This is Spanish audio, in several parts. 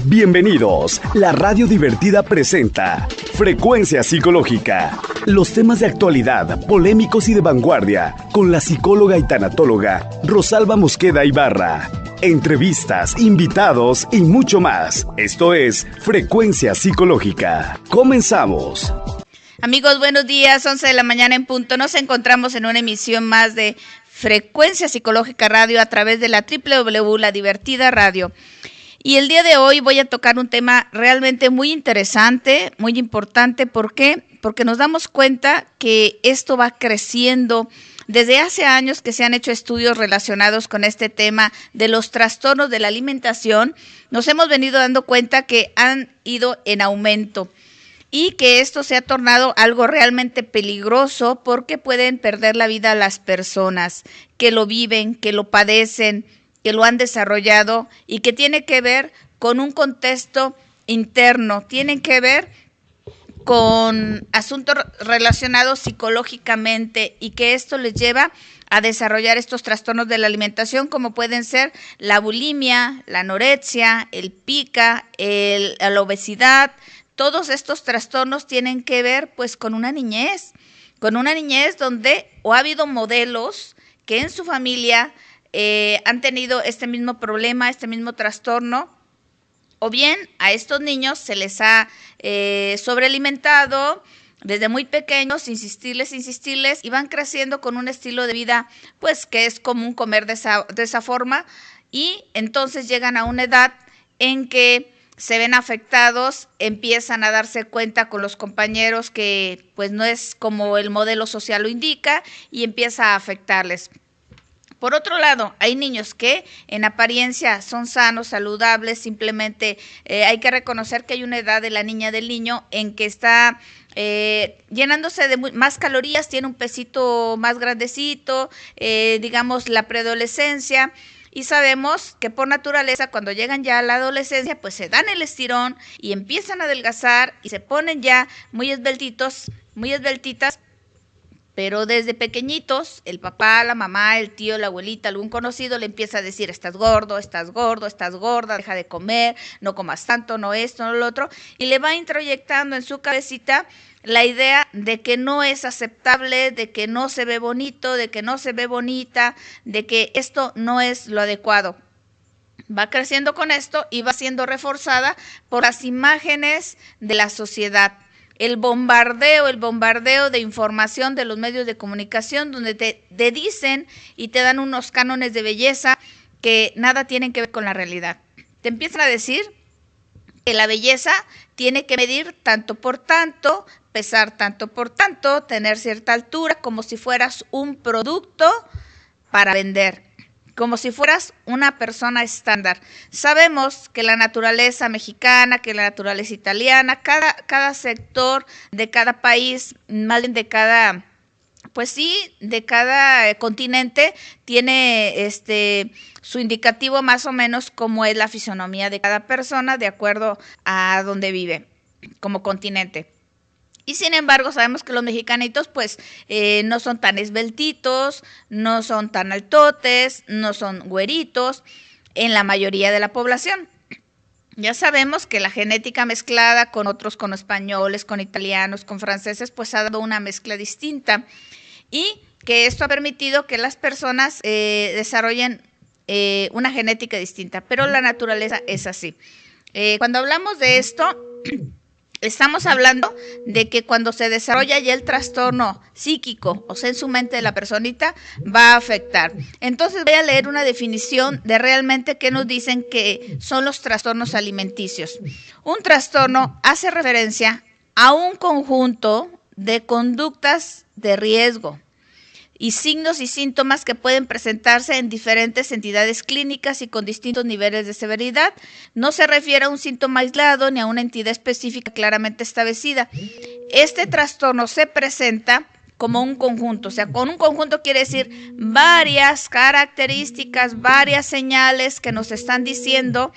Bienvenidos. La Radio Divertida presenta Frecuencia Psicológica. Los temas de actualidad, polémicos y de vanguardia, con la psicóloga y tanatóloga Rosalba Mosqueda Ibarra. Entrevistas, invitados y mucho más. Esto es Frecuencia Psicológica. Comenzamos. Amigos, buenos días, 11 de la mañana en punto. Nos encontramos en una emisión más de Frecuencia Psicológica Radio a través de la www, La Divertida Radio. Y el día de hoy voy a tocar un tema realmente muy interesante, muy importante. ¿Por qué? Porque nos damos cuenta que esto va creciendo. Desde hace años que se han hecho estudios relacionados con este tema de los trastornos de la alimentación, nos hemos venido dando cuenta que han ido en aumento y que esto se ha tornado algo realmente peligroso porque pueden perder la vida las personas que lo viven, que lo padecen, que lo han desarrollado y que tiene que ver con un contexto interno, tienen que ver con asuntos relacionados psicológicamente y que esto les lleva a desarrollar estos trastornos de la alimentación como pueden ser la bulimia, la anorexia, el pica, la obesidad. Todos estos trastornos tienen que ver pues con una niñez donde o ha habido modelos que en su familia han tenido este mismo problema, este mismo trastorno, o bien a estos niños se les ha sobrealimentado desde muy pequeños, insistirles, y van creciendo con un estilo de vida pues que es común comer de esa forma, y entonces llegan a una edad en que se ven afectados, empiezan a darse cuenta con los compañeros que pues no es como el modelo social lo indica y empieza a afectarles. Por otro lado, hay niños que en apariencia son sanos, saludables, simplemente hay que reconocer que hay una edad de la niña del niño en que está llenándose de más calorías, tiene un pesito más grandecito, digamos la preadolescencia. Y sabemos que por naturaleza cuando llegan ya a la adolescencia pues se dan el estirón y empiezan a adelgazar y se ponen ya muy esbeltitos, muy esbeltitas, pero desde pequeñitos el papá, la mamá, el tío, la abuelita, algún conocido le empieza a decir estás gordo, estás gorda, deja de comer, no comas tanto, no esto, no lo otro, y le va introyectando en su cabecita la idea de que no es aceptable, de que no se ve bonito, de que no se ve bonita, de que esto no es lo adecuado. Va creciendo con esto y va siendo reforzada por las imágenes de la sociedad. El bombardeo de información de los medios de comunicación donde te dicen y te dan unos cánones de belleza que nada tienen que ver con la realidad. Te empiezan a decir que la belleza tiene que medir tanto por tanto, pesar tanto por tanto, tener cierta altura, como si fueras un producto para vender, como si fueras una persona estándar. Sabemos que la naturaleza mexicana, que la naturaleza italiana, cada sector de cada país, más bien de cada, pues sí, de cada continente tiene su indicativo más o menos como es la fisonomía de cada persona de acuerdo a donde vive como continente. Y sin embargo sabemos que los mexicanitos pues no son tan esbeltitos, no son tan altotes, no son güeritos en la mayoría de la población. Ya sabemos que la genética mezclada con otros, con españoles, con italianos, con franceses, pues ha dado una mezcla distinta y que esto ha permitido que las personas desarrollen una genética distinta, pero la naturaleza es así. Cuando hablamos de esto, estamos hablando de que cuando se desarrolla ya el trastorno psíquico, o sea, en su mente de la personita, va a afectar. Entonces voy a leer una definición de realmente qué nos dicen que son los trastornos alimenticios. Un trastorno hace referencia a un conjunto de conductas de riesgo y signos y síntomas que pueden presentarse en diferentes entidades clínicas y con distintos niveles de severidad. No se refiere a un síntoma aislado ni a una entidad específica claramente establecida. Este trastorno se presenta como un conjunto, o sea, con un conjunto quiere decir varias características, varias señales que nos están diciendo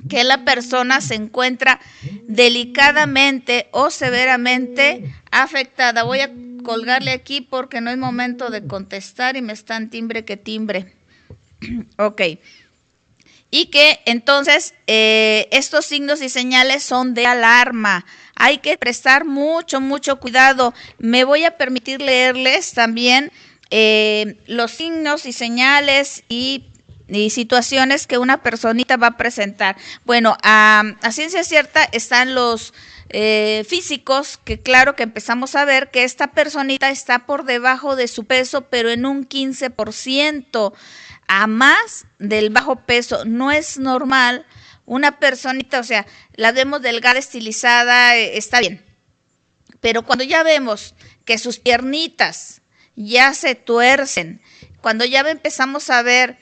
que la persona se encuentra delicadamente o severamente afectada. Voy a colgarle aquí porque no es momento de contestar y me están timbre que timbre. Ok. y que entonces estos signos y señales son de alarma. Hay que prestar mucho cuidado. Me voy a permitir leerles también los signos y señales y situaciones que una personita va a presentar. Bueno, a ciencia cierta están los físicos, que claro que empezamos a ver que esta personita está por debajo de su peso, pero en un 15%. A más del bajo peso. No es normal una personita, o sea, la vemos delgada, estilizada, está bien. Pero cuando ya vemos que sus piernitas ya se tuercen, cuando ya empezamos a ver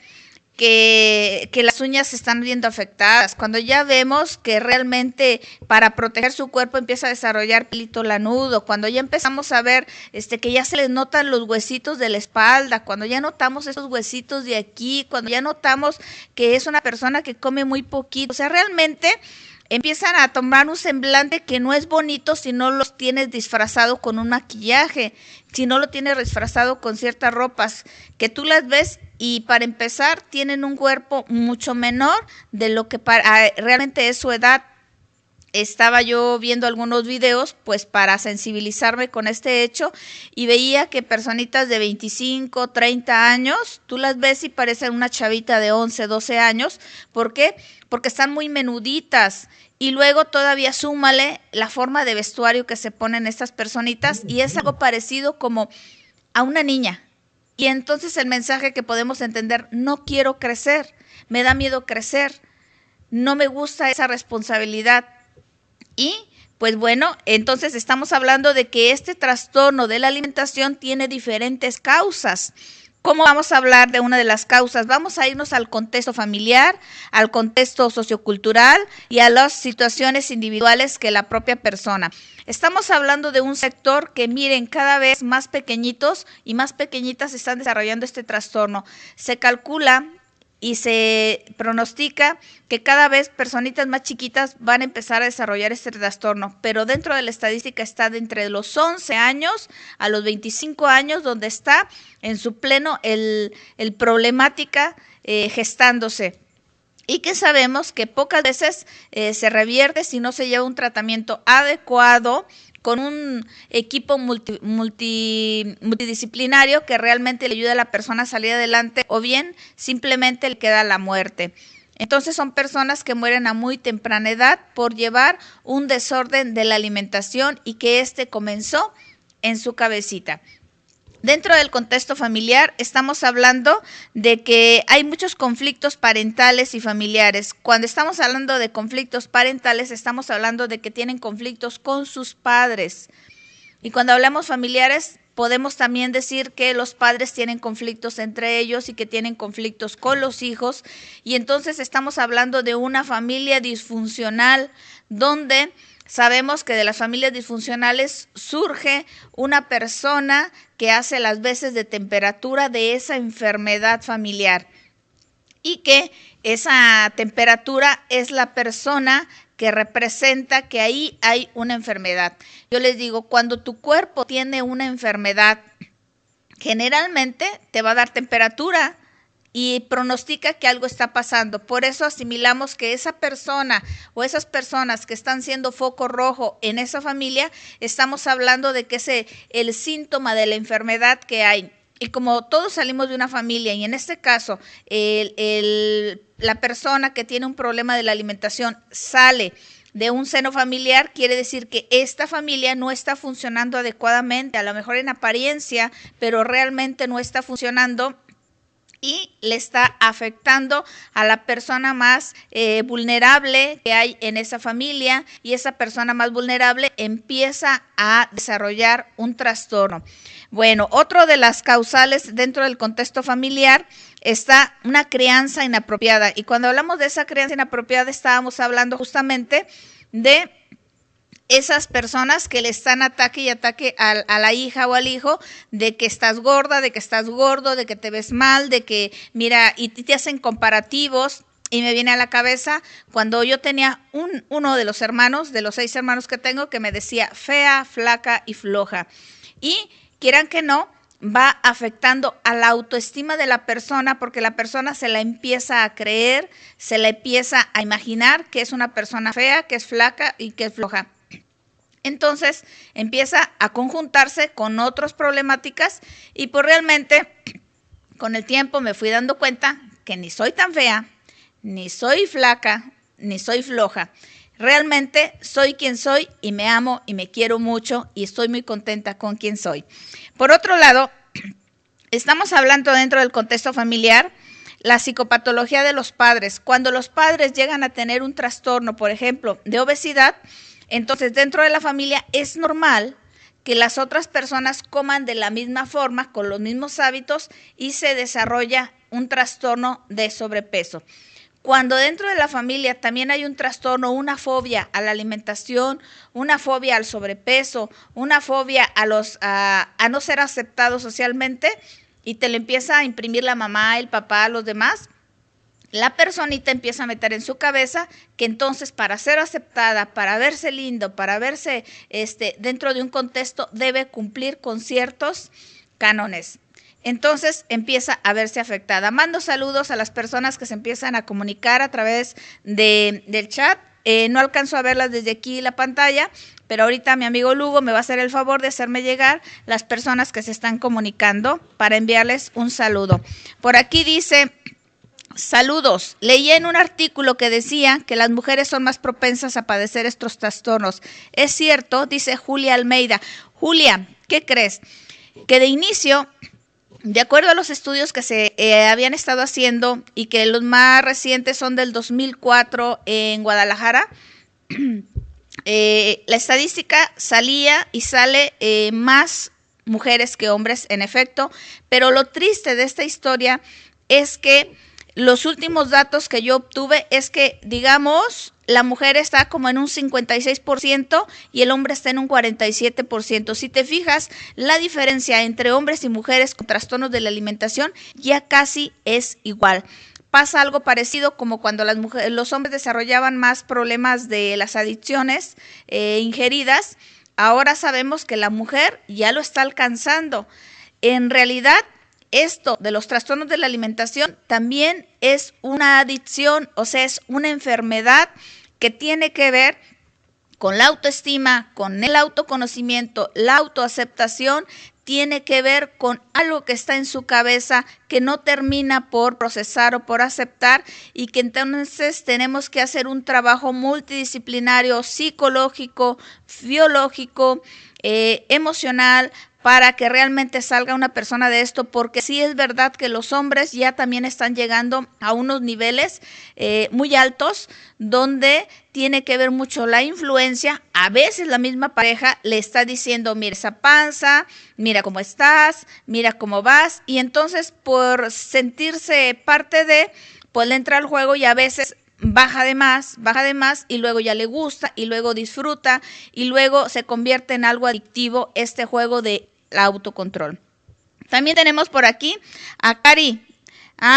que las uñas se están viendo afectadas, cuando ya vemos que realmente para proteger su cuerpo empieza a desarrollar pelito lanudo, cuando ya empezamos a ver que ya se les notan los huesitos de la espalda, cuando ya notamos esos huesitos de aquí, cuando ya notamos que es una persona que come muy poquito, o sea, realmente empiezan a tomar un semblante que no es bonito si no los tienes disfrazado con un maquillaje, si no lo tienes disfrazado con ciertas ropas, que tú las ves y para empezar tienen un cuerpo mucho menor de lo que realmente es su edad. Estaba yo viendo algunos videos pues para sensibilizarme con este hecho y veía que personitas de 25, 30 años, tú las ves y parecen una chavita de 11, 12 años. ¿Por qué? Porque están muy menuditas y luego todavía súmale la forma de vestuario que se ponen estas personitas y es algo parecido como a una niña. Y entonces el mensaje que podemos entender, no quiero crecer, me da miedo crecer, no me gusta esa responsabilidad. Y pues bueno, entonces estamos hablando de que este trastorno de la alimentación tiene diferentes causas. ¿Cómo vamos a hablar de una de las causas? Vamos a irnos al contexto familiar, al contexto sociocultural y a las situaciones individuales que la propia persona. Estamos hablando de un sector que, miren, cada vez más pequeñitos y más pequeñitas están desarrollando este trastorno. Se calcula y se pronostica que cada vez personitas más chiquitas van a empezar a desarrollar este trastorno, pero dentro de la estadística está de entre los 11 años a los 25 años, donde está en su pleno el problemática gestándose. Y que sabemos que pocas veces se revierte si no se lleva un tratamiento adecuado con un equipo multidisciplinario que realmente le ayude a la persona a salir adelante o bien simplemente le queda la muerte. Entonces son personas que mueren a muy temprana edad por llevar un desorden de la alimentación y que comenzó en su cabecita. Dentro del contexto familiar estamos hablando de que hay muchos conflictos parentales y familiares. Cuando estamos hablando de conflictos parentales, estamos hablando de que tienen conflictos con sus padres. Y cuando hablamos familiares, podemos también decir que los padres tienen conflictos entre ellos y que tienen conflictos con los hijos. Y entonces estamos hablando de una familia disfuncional donde sabemos que de las familias disfuncionales surge una persona que hace las veces de temperatura de esa enfermedad familiar y que esa temperatura es la persona que representa que ahí hay una enfermedad. Yo les digo, cuando tu cuerpo tiene una enfermedad, generalmente te va a dar temperatura y pronostica que algo está pasando. Por eso asimilamos que esa persona o esas personas que están siendo foco rojo en esa familia, estamos hablando de que es el síntoma de la enfermedad que hay. Y como todos salimos de una familia y en este caso la persona que tiene un problema de la alimentación sale de un seno familiar, quiere decir que esta familia no está funcionando adecuadamente, a lo mejor en apariencia, pero realmente no está funcionando y le está afectando a la persona más vulnerable que hay en esa familia y esa persona más vulnerable empieza a desarrollar un trastorno. Bueno, otro de las causales dentro del contexto familiar está una crianza inapropiada y cuando hablamos de esa crianza inapropiada estábamos hablando justamente de esas personas que le están ataque y ataque a la hija o al hijo de que estás gorda, de que estás gordo, de que te ves mal, de que mira, y te hacen comparativos. Y me viene a la cabeza cuando yo tenía uno de los hermanos, de los 6 hermanos que tengo, que me decía fea, flaca y floja. Y quieran que no, va afectando a la autoestima de la persona, porque la persona se la empieza a creer, se la empieza a imaginar que es una persona fea, que es flaca y que es floja. Entonces empieza a conjuntarse con otras problemáticas y pues realmente con el tiempo me fui dando cuenta que ni soy tan fea, ni soy flaca, ni soy floja. Realmente soy quien soy y me amo y me quiero mucho y estoy muy contenta con quien soy. Por otro lado, estamos hablando dentro del contexto familiar, la psicopatología de los padres. Cuando los padres llegan a tener un trastorno, por ejemplo, de obesidad, entonces dentro de la familia es normal que las otras personas coman de la misma forma, con los mismos hábitos y se desarrolla un trastorno de sobrepeso. Cuando dentro de la familia también hay un trastorno, una fobia a la alimentación, una fobia al sobrepeso, una fobia a no ser aceptado socialmente y te lo empieza a imprimir la mamá, el papá, los demás, la personita empieza a meter en su cabeza que entonces para ser aceptada, para verse lindo, para verse dentro de un contexto debe cumplir con ciertos cánones. Entonces empieza a verse afectada. Mando saludos a las personas que se empiezan a comunicar a través del chat. No alcanzo a verlas desde aquí la pantalla, pero ahorita mi amigo Lugo me va a hacer el favor de hacerme llegar las personas que se están comunicando para enviarles un saludo. Por aquí dice, saludos, leí en un artículo que decía que las mujeres son más propensas a padecer estos trastornos. ¿Es cierto? Dice Julia Almeida. Julia, ¿qué crees? Que de inicio, de acuerdo a los estudios que se habían estado haciendo y que los más recientes son del 2004 en Guadalajara, la estadística salía y sale más mujeres que hombres, en efecto, pero lo triste de esta historia es que los últimos datos que yo obtuve es que, digamos, la mujer está como en un 56% y el hombre está en un 47%. Si te fijas, la diferencia entre hombres y mujeres con trastornos de la alimentación ya casi es igual. Pasa algo parecido como cuando los hombres desarrollaban más problemas de las adicciones ingeridas. Ahora sabemos que la mujer ya lo está alcanzando. En realidad, esto de los trastornos de la alimentación también es una adicción, o sea, es una enfermedad que tiene que ver con la autoestima, con el autoconocimiento, la autoaceptación, tiene que ver con algo que está en su cabeza que no termina por procesar o por aceptar y que entonces tenemos que hacer un trabajo multidisciplinario, psicológico, biológico, emocional, para que realmente salga una persona de esto, porque sí es verdad que los hombres ya también están llegando a unos niveles muy altos, donde tiene que ver mucho la influencia. A veces la misma pareja le está diciendo, mira esa panza, mira cómo estás, mira cómo vas, y entonces por sentirse parte de, pues le entra al juego y a veces baja de más y luego ya le gusta y luego disfruta y luego se convierte en algo adictivo este juego de autocontrol. También tenemos por aquí a Cari.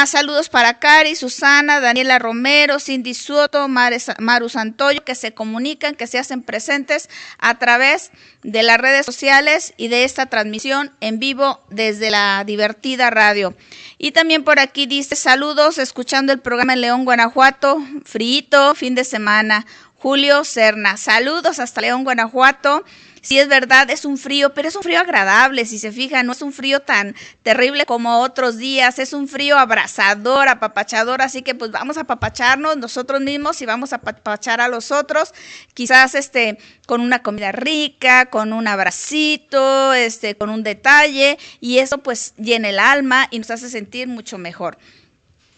Saludos para Cari, Susana, Daniela Romero, Cindy Soto, Maru Santoyo, que se comunican, que se hacen presentes a través de las redes sociales y de esta transmisión en vivo desde la divertida radio. Y también por aquí dice, saludos, escuchando el programa en León, Guanajuato, frío, fin de semana. Julio Serna, saludos hasta León, Guanajuato. Sí, es verdad, es un frío, pero es un frío agradable, si se fijan, no es un frío tan terrible como otros días, es un frío abrazador, apapachador, así que pues vamos a apapacharnos nosotros mismos y vamos a apapachar a los otros, quizás con una comida rica, con un abracito, con un detalle, y eso pues llena el alma y nos hace sentir mucho mejor.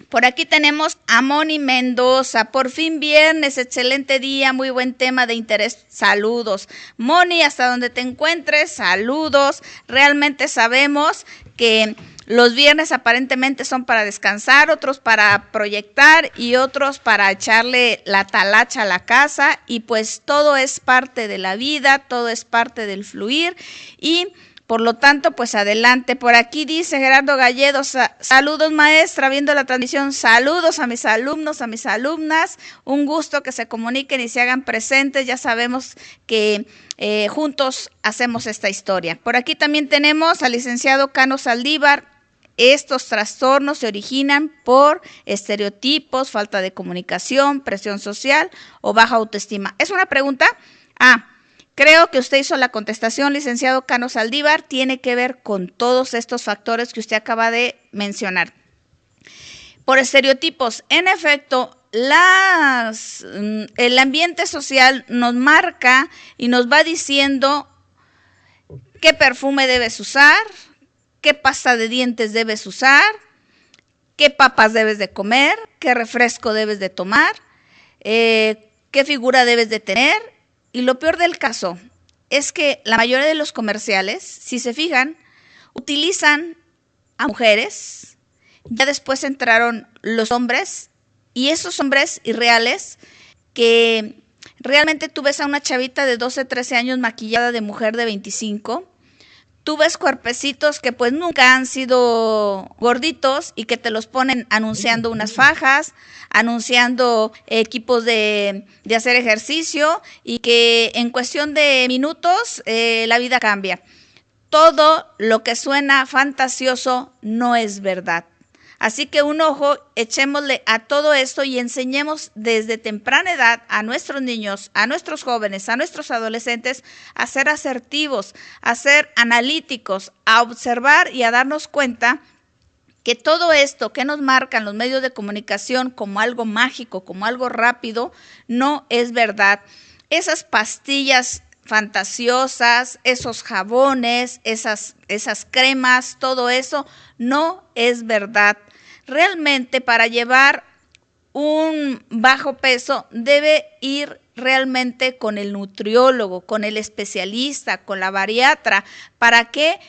Por aquí tenemos a Moni Mendoza. Por fin viernes, excelente día, muy buen tema de interés. Saludos. Moni, hasta donde te encuentres, saludos. Realmente sabemos que los viernes aparentemente son para descansar, otros para proyectar y otros para echarle la talacha a la casa. Y pues todo es parte de la vida, todo es parte del fluir y Por lo tanto, pues adelante. Por aquí dice Gerardo Galledo, saludos maestra, viendo la transmisión, saludos a mis alumnos, a mis alumnas, un gusto que se comuniquen y se hagan presentes, ya sabemos que juntos hacemos esta historia. Por aquí también tenemos al licenciado Cano Saldívar. Estos trastornos se originan por estereotipos, falta de comunicación, presión social o baja autoestima. ¿Es una pregunta? Creo que usted hizo la contestación, licenciado Cano Saldívar, tiene que ver con todos estos factores que usted acaba de mencionar. Por estereotipos, en efecto, el ambiente social nos marca y nos va diciendo qué perfume debes usar, qué pasta de dientes debes usar, qué papas debes de comer, qué refresco debes de tomar, qué figura debes de tener. Y lo peor del caso es que la mayoría de los comerciales, si se fijan, utilizan a mujeres, ya después entraron los hombres, y esos hombres irreales que realmente tú ves a una chavita de 12, 13 años maquillada de mujer de 25, tú ves cuerpecitos que pues nunca han sido gorditos y que te los ponen anunciando unas fajas, anunciando equipos de hacer ejercicio y que en cuestión de minutos la vida cambia. Todo lo que suena fantasioso no es verdad. Así que un ojo, echémosle a todo esto y enseñemos desde temprana edad a nuestros niños, a nuestros jóvenes, a nuestros adolescentes a ser asertivos, a ser analíticos, a observar y a darnos cuenta que todo esto que nos marcan los medios de comunicación como algo mágico, como algo rápido, no es verdad. Esas pastillas fantasiosas, esos jabones, esas cremas, todo eso no es verdad. Realmente para llevar un bajo peso debe ir realmente con el nutriólogo, con el especialista, con la bariatra, para que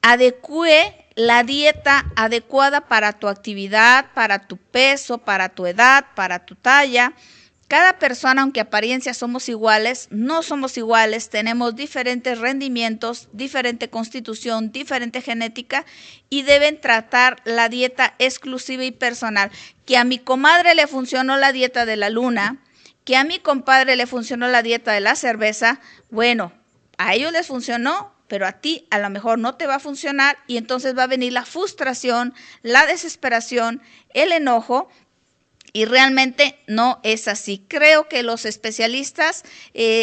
adecue la dieta adecuada para tu actividad, para tu peso, para tu edad, para tu talla. Cada persona, aunque apariencia somos iguales, no somos iguales, tenemos diferentes rendimientos, diferente constitución, diferente genética y deben tratar la dieta exclusiva y personal. Que a mi comadre le funcionó la dieta de la luna, que a mi compadre le funcionó la dieta de la cerveza, bueno, a ellos les funcionó, pero a ti a lo mejor no te va a funcionar y entonces va a venir la frustración, la desesperación, el enojo. Y realmente no es así. Creo que los especialistas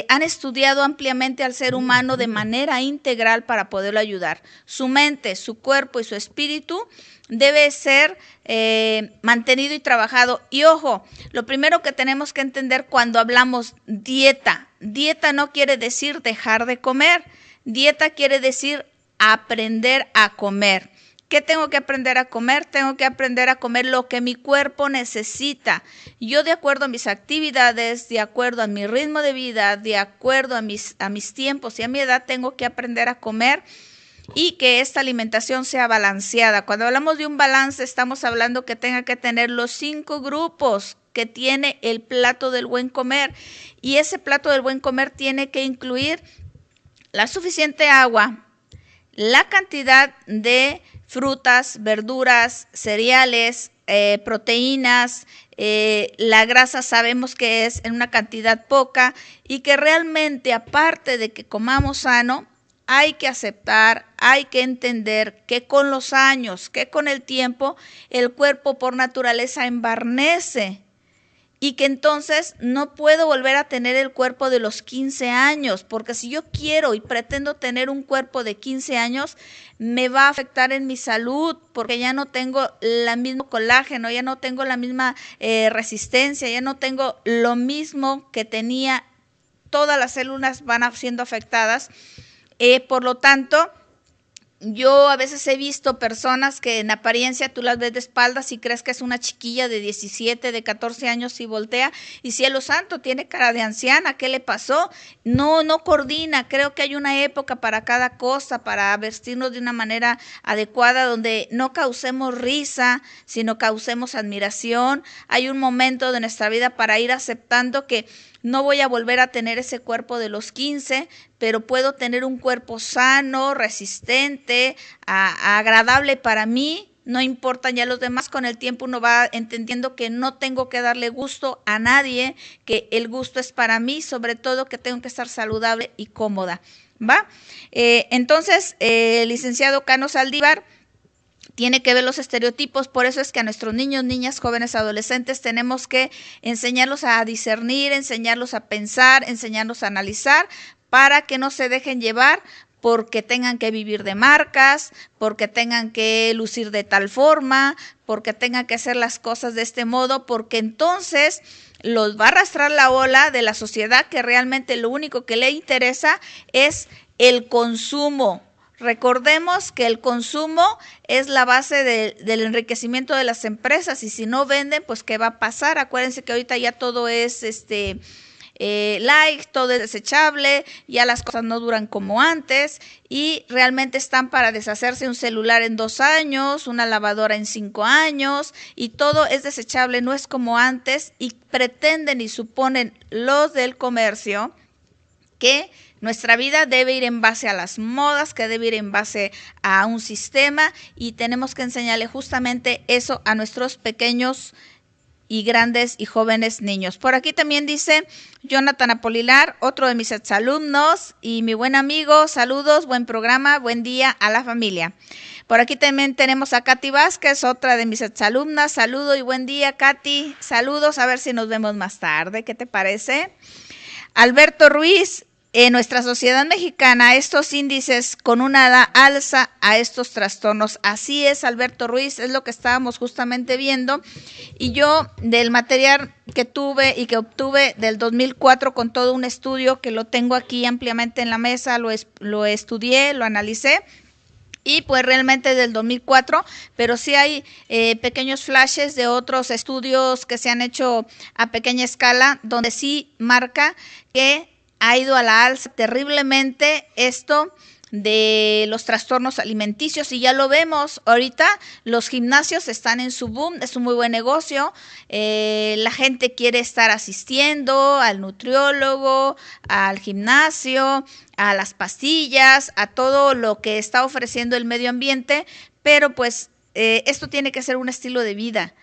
han estudiado ampliamente al ser humano de manera integral para poderlo ayudar. Su mente, su cuerpo y su espíritu debe ser mantenido y trabajado. Y ojo, lo primero que tenemos que entender cuando hablamos dieta no quiere decir dejar de comer. Dieta quiere decir aprender a comer. ¿Qué tengo que aprender a comer? Tengo que aprender a comer lo que mi cuerpo necesita. Yo, de acuerdo a mis actividades, de acuerdo a mi ritmo de vida, de acuerdo a mis tiempos y a mi edad, tengo que aprender a comer y que esta alimentación sea balanceada. Cuando hablamos de un balance, estamos hablando que tenga que tener los 5 grupos que tiene el plato del buen comer. Y ese plato del buen comer tiene que incluir la suficiente agua, la cantidad de frutas, verduras, cereales, proteínas, la grasa sabemos que es en una cantidad poca y que realmente aparte de que comamos sano, hay que aceptar, hay que entender que con los años, que con el tiempo, el cuerpo por naturaleza embarnece. Y que entonces no puedo volver a tener el cuerpo de los 15 años, porque si yo quiero y pretendo tener un cuerpo de 15 años, me va a afectar en mi salud, porque ya no tengo el mismo colágeno, ya no tengo la misma resistencia, ya no tengo lo mismo que tenía, todas las células van siendo afectadas. Por lo tanto, yo a veces he visto personas que en apariencia tú las ves de espaldas y crees que es una chiquilla de 17, de 14 años y voltea y cielo santo, tiene cara de anciana, ¿qué le pasó? No coordina. Creo que hay una época para cada cosa, para vestirnos de una manera adecuada donde no causemos risa, sino causemos admiración. Hay un momento de nuestra vida para ir aceptando que no voy a volver a tener ese cuerpo de los 15, pero puedo tener un cuerpo sano, resistente, agradable para mí. No importan ya los demás, con el tiempo uno va entendiendo que no tengo que darle gusto a nadie, que el gusto es para mí, sobre todo que tengo que estar saludable y cómoda, ¿va? Entonces, el licenciado Cano Saldívar tiene que ver los estereotipos, por eso es que a nuestros niños, niñas, jóvenes, adolescentes tenemos que enseñarlos a discernir, enseñarlos a pensar, enseñarlos a analizar, para que no se dejen llevar porque tengan que vivir de marcas, porque tengan que lucir de tal forma, porque tengan que hacer las cosas de este modo, porque entonces los va a arrastrar la ola de la sociedad que realmente lo único que le interesa es el consumo. Recordemos que el consumo es la base del enriquecimiento de las empresas, y si no venden, pues ¿qué va a pasar? Acuérdense que ahorita ya todo es todo es desechable, ya las cosas no duran como antes y realmente están para deshacerse un celular en 2 años, una lavadora en 5 años y todo es desechable, no es como antes, y pretenden y suponen los del comercio que nuestra vida debe ir en base a las modas, que debe ir en base a un sistema, y tenemos que enseñarle justamente eso a nuestros pequeños y grandes y jóvenes niños. Por aquí también dice Jonathan Apolinar, otro de mis exalumnos y mi buen amigo, saludos, buen programa, buen día a la familia. Por aquí también tenemos a Katy Vázquez, otra de mis exalumnas, saludo y buen día, Katy, saludos, a ver si nos vemos más tarde, ¿qué te parece? Alberto Ruiz, en nuestra sociedad mexicana, estos índices con una alza a estos trastornos. Así es, Alberto Ruiz, es lo que estábamos justamente viendo. Y yo, del material que tuve y que obtuve del 2004 con todo un estudio que lo tengo aquí ampliamente en la mesa, lo estudié, lo analicé. Y pues realmente del 2004, pero sí hay pequeños flashes de otros estudios que se han hecho a pequeña escala, donde sí marca que ha ido a la alza terriblemente esto de los trastornos alimenticios, y ya lo vemos ahorita, los gimnasios están en su boom, es un muy buen negocio, la gente quiere estar asistiendo al nutriólogo, al gimnasio, a las pastillas, a todo lo que está ofreciendo el medio ambiente, pero pues esto tiene que ser un estilo de vida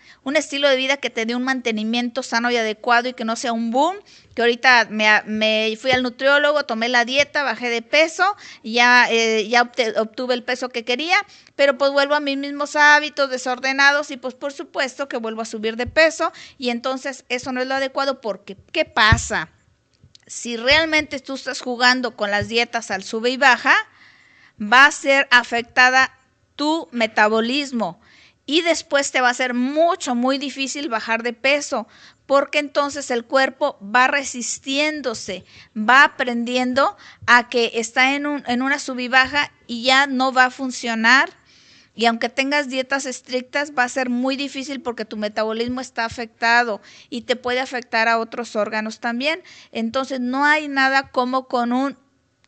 que te dé un mantenimiento sano y adecuado y que no sea un boom, que ahorita me fui al nutriólogo, tomé la dieta, bajé de peso, ya obtuve el peso que quería, pero pues vuelvo a mis mismos hábitos desordenados y pues por supuesto que vuelvo a subir de peso, y entonces eso no es lo adecuado, porque ¿qué pasa? Si realmente tú estás jugando con las dietas al sube y baja, va a ser afectada tu metabolismo y después te va a ser muy difícil bajar de peso, porque entonces el cuerpo va resistiéndose, va aprendiendo a que está en una sub y baja y ya no va a funcionar. Y aunque tengas dietas estrictas, va a ser muy difícil porque tu metabolismo está afectado y te puede afectar a otros órganos también. Entonces no hay nada como con un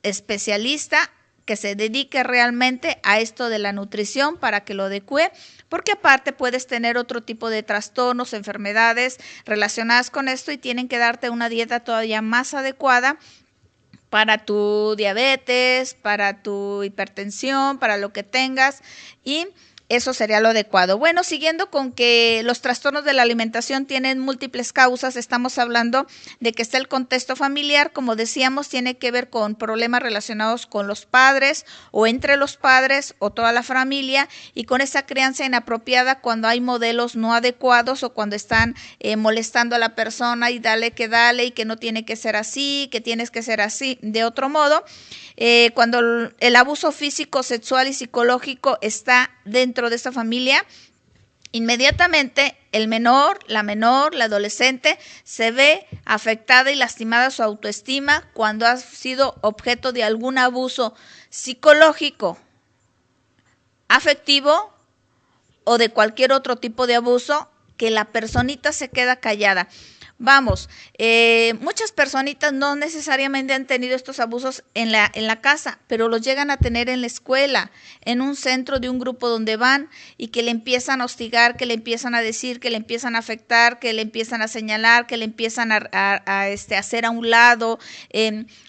especialista que se dedique realmente a esto de la nutrición para que lo adecue, porque aparte puedes tener otro tipo de trastornos, enfermedades relacionadas con esto, y tienen que darte una dieta todavía más adecuada para tu diabetes, para tu hipertensión, para lo que tengas, y eso sería lo adecuado. Bueno, siguiendo con que los trastornos de la alimentación tienen múltiples causas, estamos hablando de que está el contexto familiar, como decíamos, tiene que ver con problemas relacionados con los padres o entre los padres o toda la familia, y con esa crianza inapropiada cuando hay modelos no adecuados o cuando están molestando a la persona y dale y que no tiene que ser así, que tienes que ser así de otro modo. Cuando el abuso físico, sexual y psicológico está dentro de esta familia, inmediatamente el menor, la adolescente se ve afectada y lastimada su autoestima cuando ha sido objeto de algún abuso psicológico, afectivo o de cualquier otro tipo de abuso, que la personita se queda callada. Vamos, muchas personitas no necesariamente han tenido estos abusos en la casa, pero los llegan a tener en la escuela, en un centro de un grupo donde van y que le empiezan a hostigar, que le empiezan a decir, que le empiezan a afectar, que le empiezan a señalar, que le empiezan a hacer a un lado.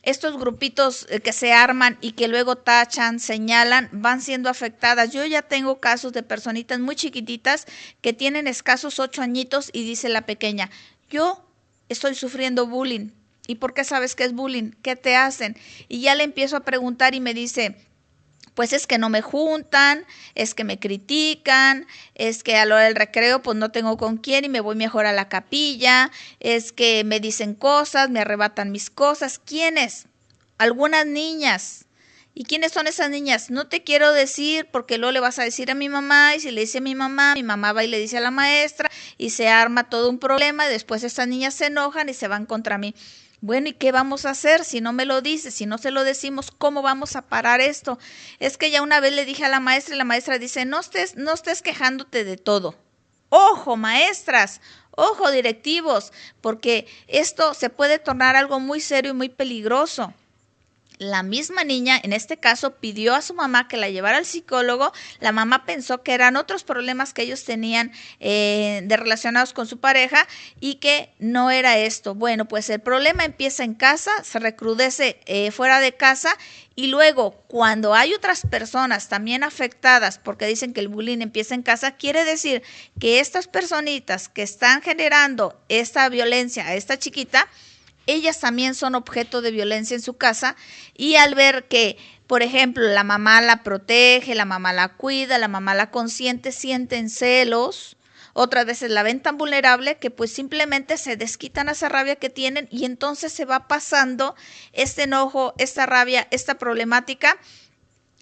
Estos grupitos que se arman y que luego tachan, señalan, van siendo afectadas. Yo ya tengo casos de personitas muy chiquititas que tienen escasos 8 añitos y dice la pequeña: yo estoy sufriendo bullying. ¿Y por qué sabes que es bullying? ¿Qué te hacen? Y ya le empiezo a preguntar y me dice: pues es que no me juntan, es que me critican, es que a lo del recreo pues no tengo con quién y me voy mejor a la capilla, es que me dicen cosas, me arrebatan mis cosas. ¿Quiénes? Algunas niñas. ¿Y quiénes son esas niñas? No te quiero decir porque luego le vas a decir a mi mamá, y si le dice a mi mamá va y le dice a la maestra y se arma todo un problema y después estas niñas se enojan y se van contra mí. Bueno, ¿y qué vamos a hacer si no me lo dice? Si no se lo decimos, ¿cómo vamos a parar esto? Es que ya una vez le dije a la maestra y la maestra dice: no estés quejándote de todo. Ojo, maestras, ojo, directivos, porque esto se puede tornar algo muy serio y muy peligroso. La misma niña, en este caso, pidió a su mamá que la llevara al psicólogo. La mamá pensó que eran otros problemas que ellos tenían relacionados con su pareja y que no era esto. Bueno, pues el problema empieza en casa, se recrudece fuera de casa y luego cuando hay otras personas también afectadas, porque dicen que el bullying empieza en casa, quiere decir que estas personitas que están generando esta violencia a esta chiquita, ellas también son objeto de violencia en su casa, y al ver que, por ejemplo, la mamá la protege, la mamá la cuida, la mamá la consiente, sienten celos. Otras veces la ven tan vulnerable que pues simplemente se desquitan esa rabia que tienen y entonces se va pasando este enojo, esta rabia, esta problemática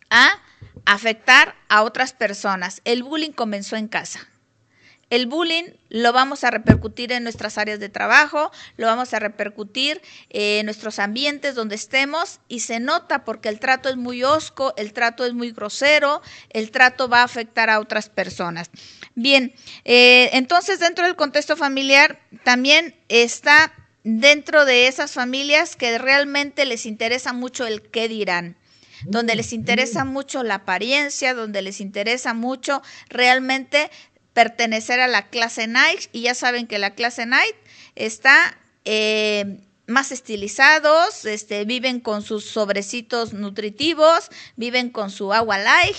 a afectar a otras personas. El bullying comenzó en casa. El bullying lo vamos a repercutir en nuestras áreas de trabajo, lo vamos a repercutir en nuestros ambientes donde estemos y se nota porque el trato es muy hosco, el trato es muy grosero, el trato va a afectar a otras personas. Bien, entonces dentro del contexto familiar también está dentro de esas familias que realmente les interesa mucho el qué dirán, donde les interesa mucho la apariencia, donde les interesa mucho realmente pertenecer a la clase night, y ya saben que la clase night está más estilizados, viven con sus sobrecitos nutritivos, viven con su agua light,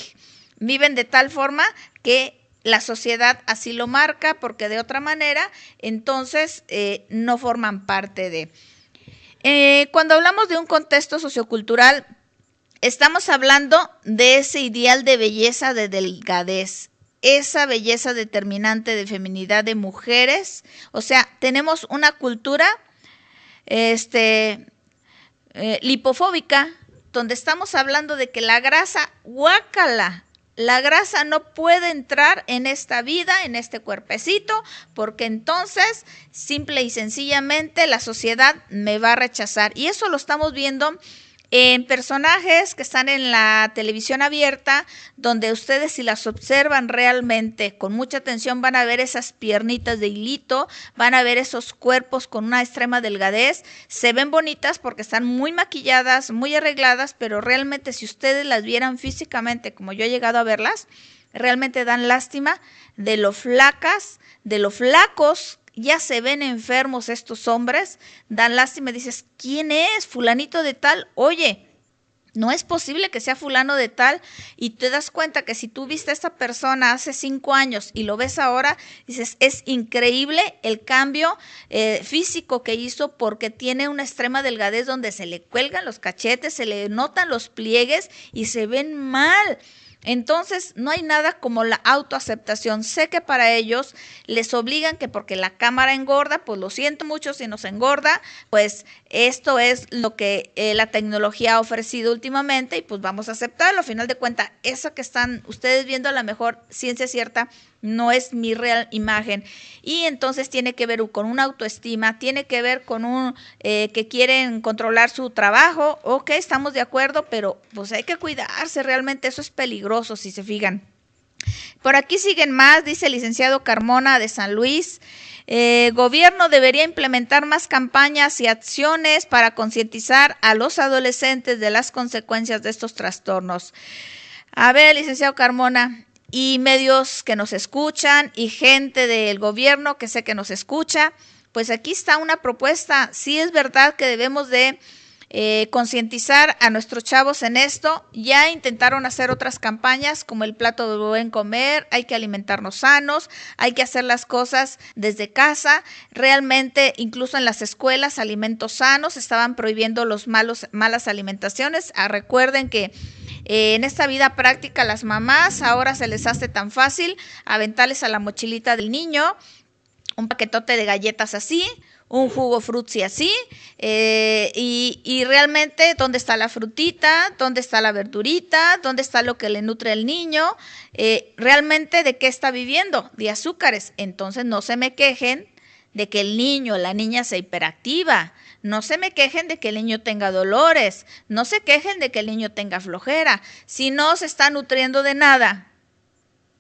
viven de tal forma que la sociedad así lo marca, porque de otra manera entonces no forman parte de. Cuando hablamos de un contexto sociocultural, estamos hablando de ese ideal de belleza, de delgadez, esa belleza determinante de feminidad de mujeres. O sea, tenemos una cultura lipofóbica, donde estamos hablando de que la grasa, guácala, la grasa no puede entrar en esta vida, en este cuerpecito, porque entonces simple y sencillamente la sociedad me va a rechazar. Y eso lo estamos viendo en personajes que están en la televisión abierta, donde ustedes, si las observan realmente con mucha atención, van a ver esas piernitas de hilito, van a ver esos cuerpos con una extrema delgadez. Se ven bonitas porque están muy maquilladas, muy arregladas, pero realmente si ustedes las vieran físicamente como yo he llegado a verlas, realmente dan lástima de lo flacas, de lo flacos. Ya se ven enfermos estos hombres, dan lástima y dices: ¿quién es? Fulanito de tal. Oye, no es posible que sea fulano de tal, y te das cuenta que si tú viste a esta persona hace 5 años y lo ves ahora, dices: es increíble el cambio físico que hizo, porque tiene una extrema delgadez donde se le cuelgan los cachetes, se le notan los pliegues y se ven mal. Entonces, no hay nada como la autoaceptación. Sé que para ellos les obligan que porque la cámara engorda, pues lo siento mucho si nos engorda, pues esto es lo que la tecnología ha ofrecido últimamente y pues vamos a aceptarlo. Al final de cuentas, eso que están ustedes viendo, a lo mejor, ciencia cierta, no es mi real imagen. Y entonces tiene que ver con una autoestima, tiene que ver con que quieren controlar su trabajo. Ok, estamos de acuerdo, pero pues hay que cuidarse, realmente eso es peligroso si se fijan. Por aquí siguen más, dice el licenciado Carmona de San Luis. Gobierno debería implementar más campañas y acciones para concientizar a los adolescentes de las consecuencias de estos trastornos. A ver, licenciado Carmona, y medios que nos escuchan y gente del gobierno que sé que nos escucha, pues aquí está una propuesta. Sí es verdad que debemos de concientizar a nuestros chavos en esto. Ya intentaron hacer otras campañas como el plato de buen comer, hay que alimentarnos sanos, hay que hacer las cosas desde casa. Realmente incluso en las escuelas alimentos sanos, estaban prohibiendo los malas alimentaciones. Recuerden que en esta vida práctica las mamás ahora se les hace tan fácil aventarles a la mochilita del niño un paquetote de galletas así, un jugo frutzi así, y realmente dónde está la frutita, dónde está la verdurita, dónde está lo que le nutre al niño, realmente de qué está viviendo, de azúcares. Entonces no se me quejen de que el niño o la niña sea hiperactiva, no se me quejen de que el niño tenga dolores, no se quejen de que el niño tenga flojera. Si no se está nutriendo de nada,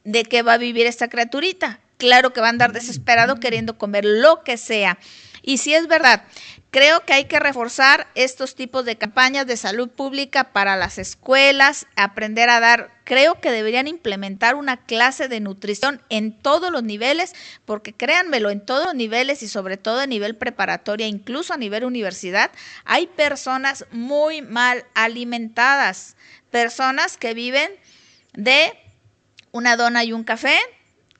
¿de qué va a vivir esta criaturita? Claro que va a andar desesperado queriendo comer lo que sea. Y sí es verdad, creo que hay que reforzar estos tipos de campañas de salud pública para las escuelas, aprender a dar, creo que deberían implementar una clase de nutrición en todos los niveles, porque créanmelo, en todos los niveles y sobre todo a nivel preparatoria, incluso a nivel universidad, hay personas muy mal alimentadas, personas que viven de una dona y un café,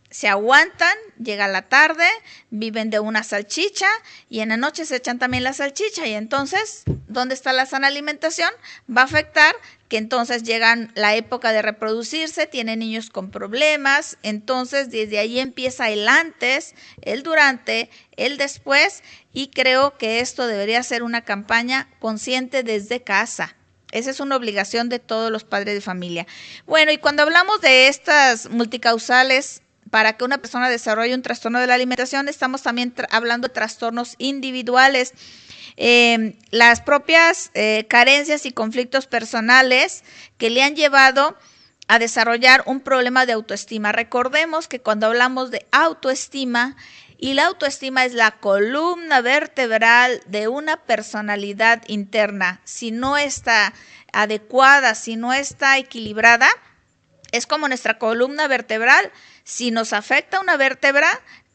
se aguantan, llega la tarde, viven de una salchicha y en la noche se echan también la salchicha y entonces, ¿dónde está la sana alimentación? Va a afectar que entonces llegan la época de reproducirse, tienen niños con problemas, entonces desde ahí empieza el antes, el durante, el después y creo que esto debería ser una campaña consciente desde casa. Esa es una obligación de todos los padres de familia. Bueno, y cuando hablamos de estas multicausales, para que una persona desarrolle un trastorno de la alimentación, estamos también hablando de trastornos individuales. Las propias carencias y conflictos personales que le han llevado a desarrollar un problema de autoestima. Recordemos que cuando hablamos de autoestima, y la autoestima es la columna vertebral de una personalidad interna. Si no está adecuada, si no está equilibrada, es como nuestra columna vertebral. Si nos afecta una vértebra,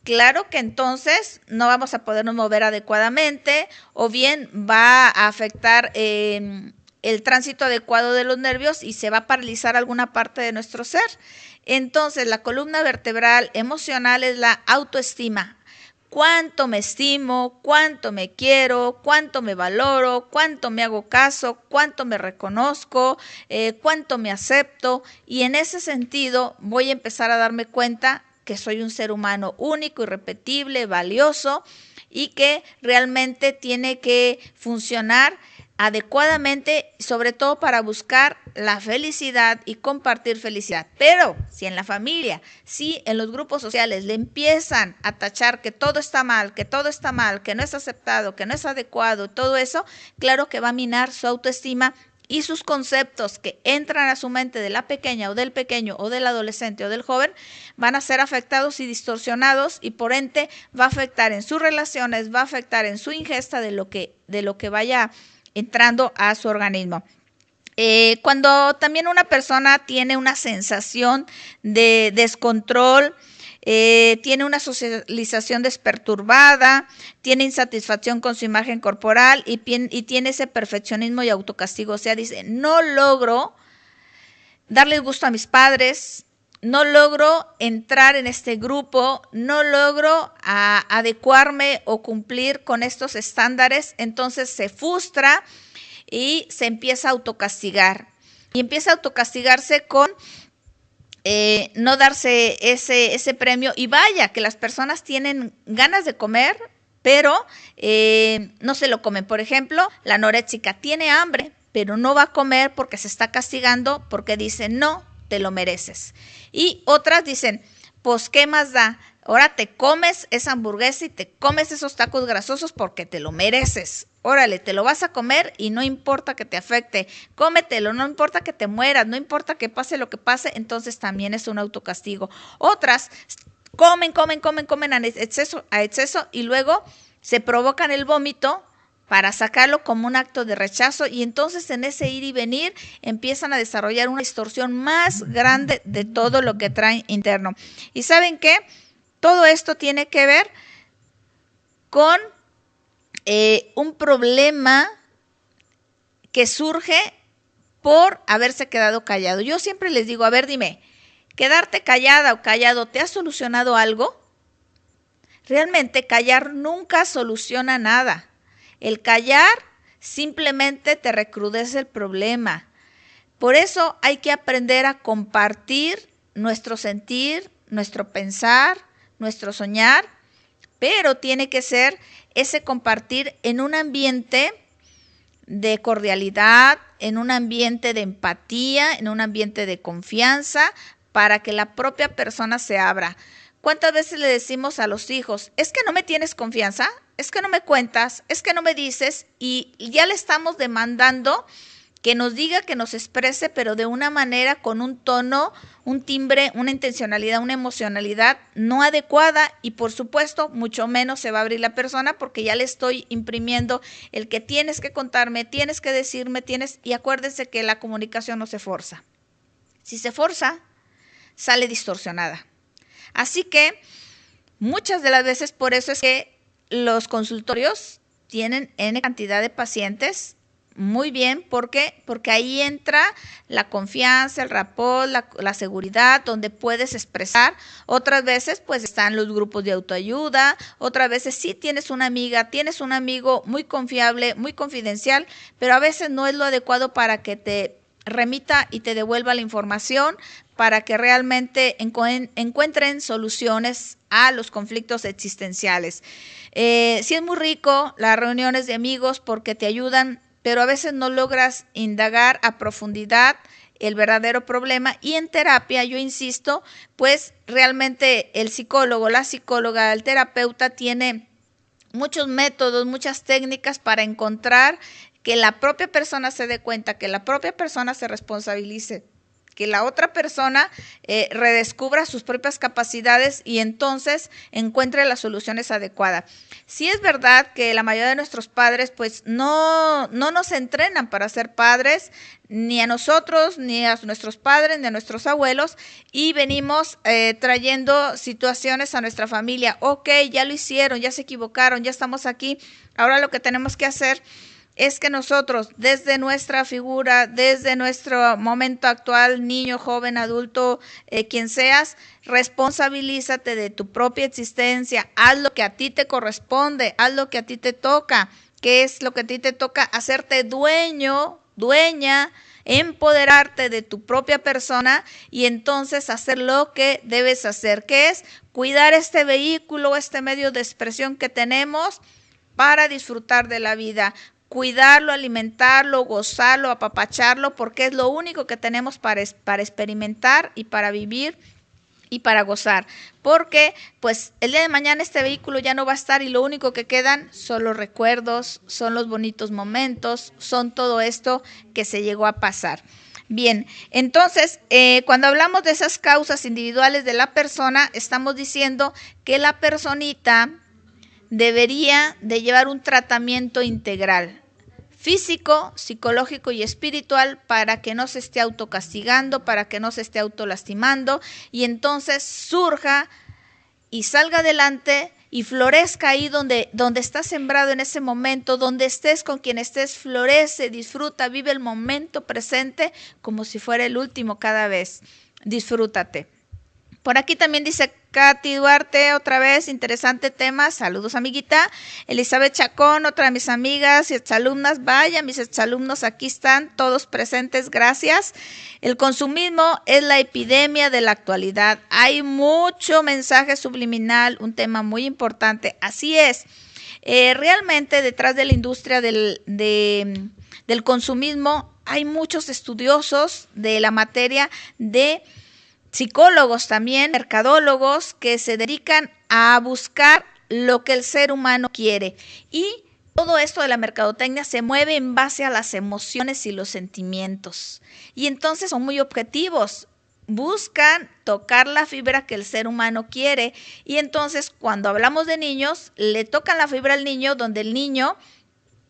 claro que entonces no vamos a podernos mover adecuadamente o bien va a afectar el tránsito adecuado de los nervios y se va a paralizar alguna parte de nuestro ser. Entonces, la columna vertebral emocional es la autoestima. Cuánto me estimo, cuánto me quiero, cuánto me valoro, cuánto me hago caso, cuánto me reconozco, cuánto me acepto. Y en ese sentido voy a empezar a darme cuenta que soy un ser humano único, irrepetible, valioso y que realmente tiene que funcionar adecuadamente, sobre todo para buscar la felicidad y compartir felicidad. Pero si en la familia, si en los grupos sociales le empiezan a tachar que todo está mal, que todo está mal, que no es aceptado, que no es adecuado, todo eso, claro que va a minar su autoestima y sus conceptos que entran a su mente de la pequeña o del pequeño o del adolescente o del joven van a ser afectados y distorsionados y por ende va a afectar en sus relaciones, va a afectar en su ingesta de lo que vaya entrando a su organismo. Cuando también una persona tiene una sensación de descontrol, tiene una socialización desperturbada, tiene insatisfacción con su imagen corporal y tiene ese perfeccionismo y autocastigo. O sea, dice, no logro darles gusto a mis padres, no logro entrar en este grupo, no logro adecuarme o cumplir con estos estándares, entonces se frustra y se empieza a autocastigar. Y empieza a autocastigarse con no darse ese premio. Y vaya, que las personas tienen ganas de comer, pero no se lo comen. Por ejemplo, la anoréxica tiene hambre, pero no va a comer porque se está castigando, porque dice, no, te lo mereces. Y otras dicen, pues, ¿qué más da? Ahora te comes esa hamburguesa y te comes esos tacos grasosos porque te lo mereces. órale, te lo vas a comer y no importa que te afecte, cómetelo, no importa que te mueras, no importa que pase lo que pase, entonces también es un autocastigo. Otras comen a exceso y luego se provocan el vómito para sacarlo como un acto de rechazo y entonces en ese ir y venir empiezan a desarrollar una distorsión más grande de todo lo que traen interno. ¿Y saben qué? Todo esto tiene que ver con un problema que surge por haberse quedado callado. Yo siempre les digo, a ver, dime, ¿quedarte callada o callado te ha solucionado algo? Realmente callar nunca soluciona nada. El callar simplemente te recrudece el problema. Por eso hay que aprender a compartir nuestro sentir, nuestro pensar, nuestro soñar, pero tiene que ser ese compartir en un ambiente de cordialidad, en un ambiente de empatía, en un ambiente de confianza, para que la propia persona se abra. ¿Cuántas veces le decimos a los hijos, es que no me tienes confianza, es que no me cuentas, es que no me dices? Y ya le estamos demandando que nos diga, que nos exprese, pero de una manera con un tono, un timbre, una intencionalidad, una emocionalidad no adecuada y por supuesto mucho menos se va a abrir la persona porque ya le estoy imprimiendo el que tienes que contarme, tienes que decirme, y acuérdense que la comunicación no se forza. Si se forza, sale distorsionada. Así que muchas de las veces por eso es que los consultorios tienen N cantidad de pacientes. Muy bien, ¿por qué? Porque ahí entra la confianza, el rapport, la seguridad, donde puedes expresar. Otras veces pues están los grupos de autoayuda, otras veces sí tienes una amiga, tienes un amigo muy confiable, muy confidencial, pero a veces no es lo adecuado para que te remita y te devuelva la información, para que realmente encuentren soluciones a los conflictos existenciales. Sí es muy rico las reuniones de amigos porque te ayudan, pero a veces no logras indagar a profundidad el verdadero problema y en terapia, yo insisto, pues realmente el psicólogo, la psicóloga, el terapeuta tiene muchos métodos, muchas técnicas para encontrar que la propia persona se dé cuenta, que la propia persona se responsabilice, que la otra persona redescubra sus propias capacidades y entonces encuentre las soluciones adecuadas. Sí es verdad que la mayoría de nuestros padres pues no nos entrenan para ser padres, ni a nosotros, ni a nuestros padres, ni a nuestros abuelos, y venimos trayendo situaciones a nuestra familia. Ok, ya lo hicieron, ya se equivocaron, ya estamos aquí, ahora lo que tenemos que hacer es que nosotros, desde nuestra figura, desde nuestro momento actual, niño, joven, adulto, quien seas, responsabilízate de tu propia existencia, haz lo que a ti te corresponde, haz lo que a ti te toca. ¿Qué es lo que a ti te toca? Hacerte dueño, dueña, empoderarte de tu propia persona y entonces hacer lo que debes hacer, que es cuidar este vehículo, este medio de expresión que tenemos para disfrutar de la vida. Cuidarlo, alimentarlo, gozarlo, apapacharlo, porque es lo único que tenemos para experimentar y para vivir y para gozar. Porque pues el día de mañana este vehículo ya no va a estar y lo único que quedan son los recuerdos, son los bonitos momentos, son todo esto que se llegó a pasar. Bien, entonces cuando hablamos de esas causas individuales de la persona, estamos diciendo que la personita debería de llevar un tratamiento integral, físico, psicológico y espiritual, para que no se esté autocastigando, para que no se esté autolastimando y entonces surja y salga adelante y florezca ahí donde está sembrado en ese momento, donde estés, con quien estés, florece, disfruta, vive el momento presente como si fuera el último cada vez. Disfrútate. Por aquí también dice Katy Duarte, otra vez, interesante tema. Saludos, amiguita. Elizabeth Chacón, otra de mis amigas y exalumnas. Vaya, mis exalumnos aquí están, todos presentes, gracias. El consumismo es la epidemia de la actualidad. Hay mucho mensaje subliminal, un tema muy importante. Así es. Realmente detrás de la industria del consumismo hay muchos estudiosos de la materia, de psicólogos también, mercadólogos que se dedican a buscar lo que el ser humano quiere y Todo esto de la mercadotecnia se mueve en base a las emociones y los sentimientos. Y entonces son muy objetivos. Buscan tocar la fibra que el ser humano quiere. Y entonces cuando hablamos de niños, le tocan la fibra al niño donde el niño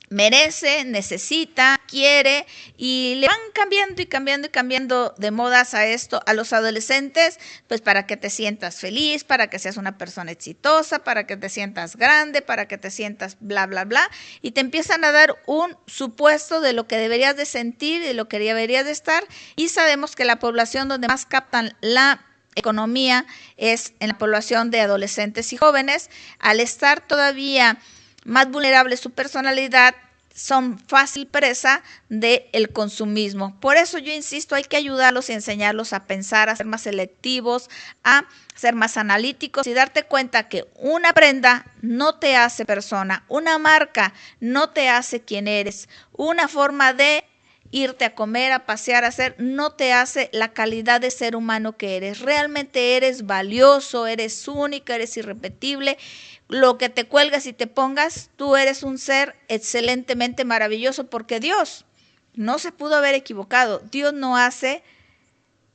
merece, necesita, quiere, y le van cambiando y cambiando y cambiando de modas a esto a los adolescentes, pues para que te sientas feliz, para que seas una persona exitosa, para que te sientas grande, para que te sientas bla, bla, bla, y te empiezan a dar un supuesto de lo que deberías de sentir, de lo que deberías de estar, y sabemos que la población donde más captan la economía es en la población de adolescentes y jóvenes. Al estar todavía más vulnerable su personalidad, son fácil presa del consumismo. Por eso yo insisto, hay que ayudarlos y enseñarlos a pensar, a ser más selectivos, a ser más analíticos y darte cuenta que una prenda no te hace persona, una marca no te hace quien eres, una forma de irte a comer, a pasear, a hacer, no te hace la calidad de ser humano que eres. Realmente eres valioso, eres único, eres irrepetible. Lo que te cuelgas y te pongas, tú eres un ser excelentemente maravilloso porque Dios no se pudo haber equivocado. Dios no hace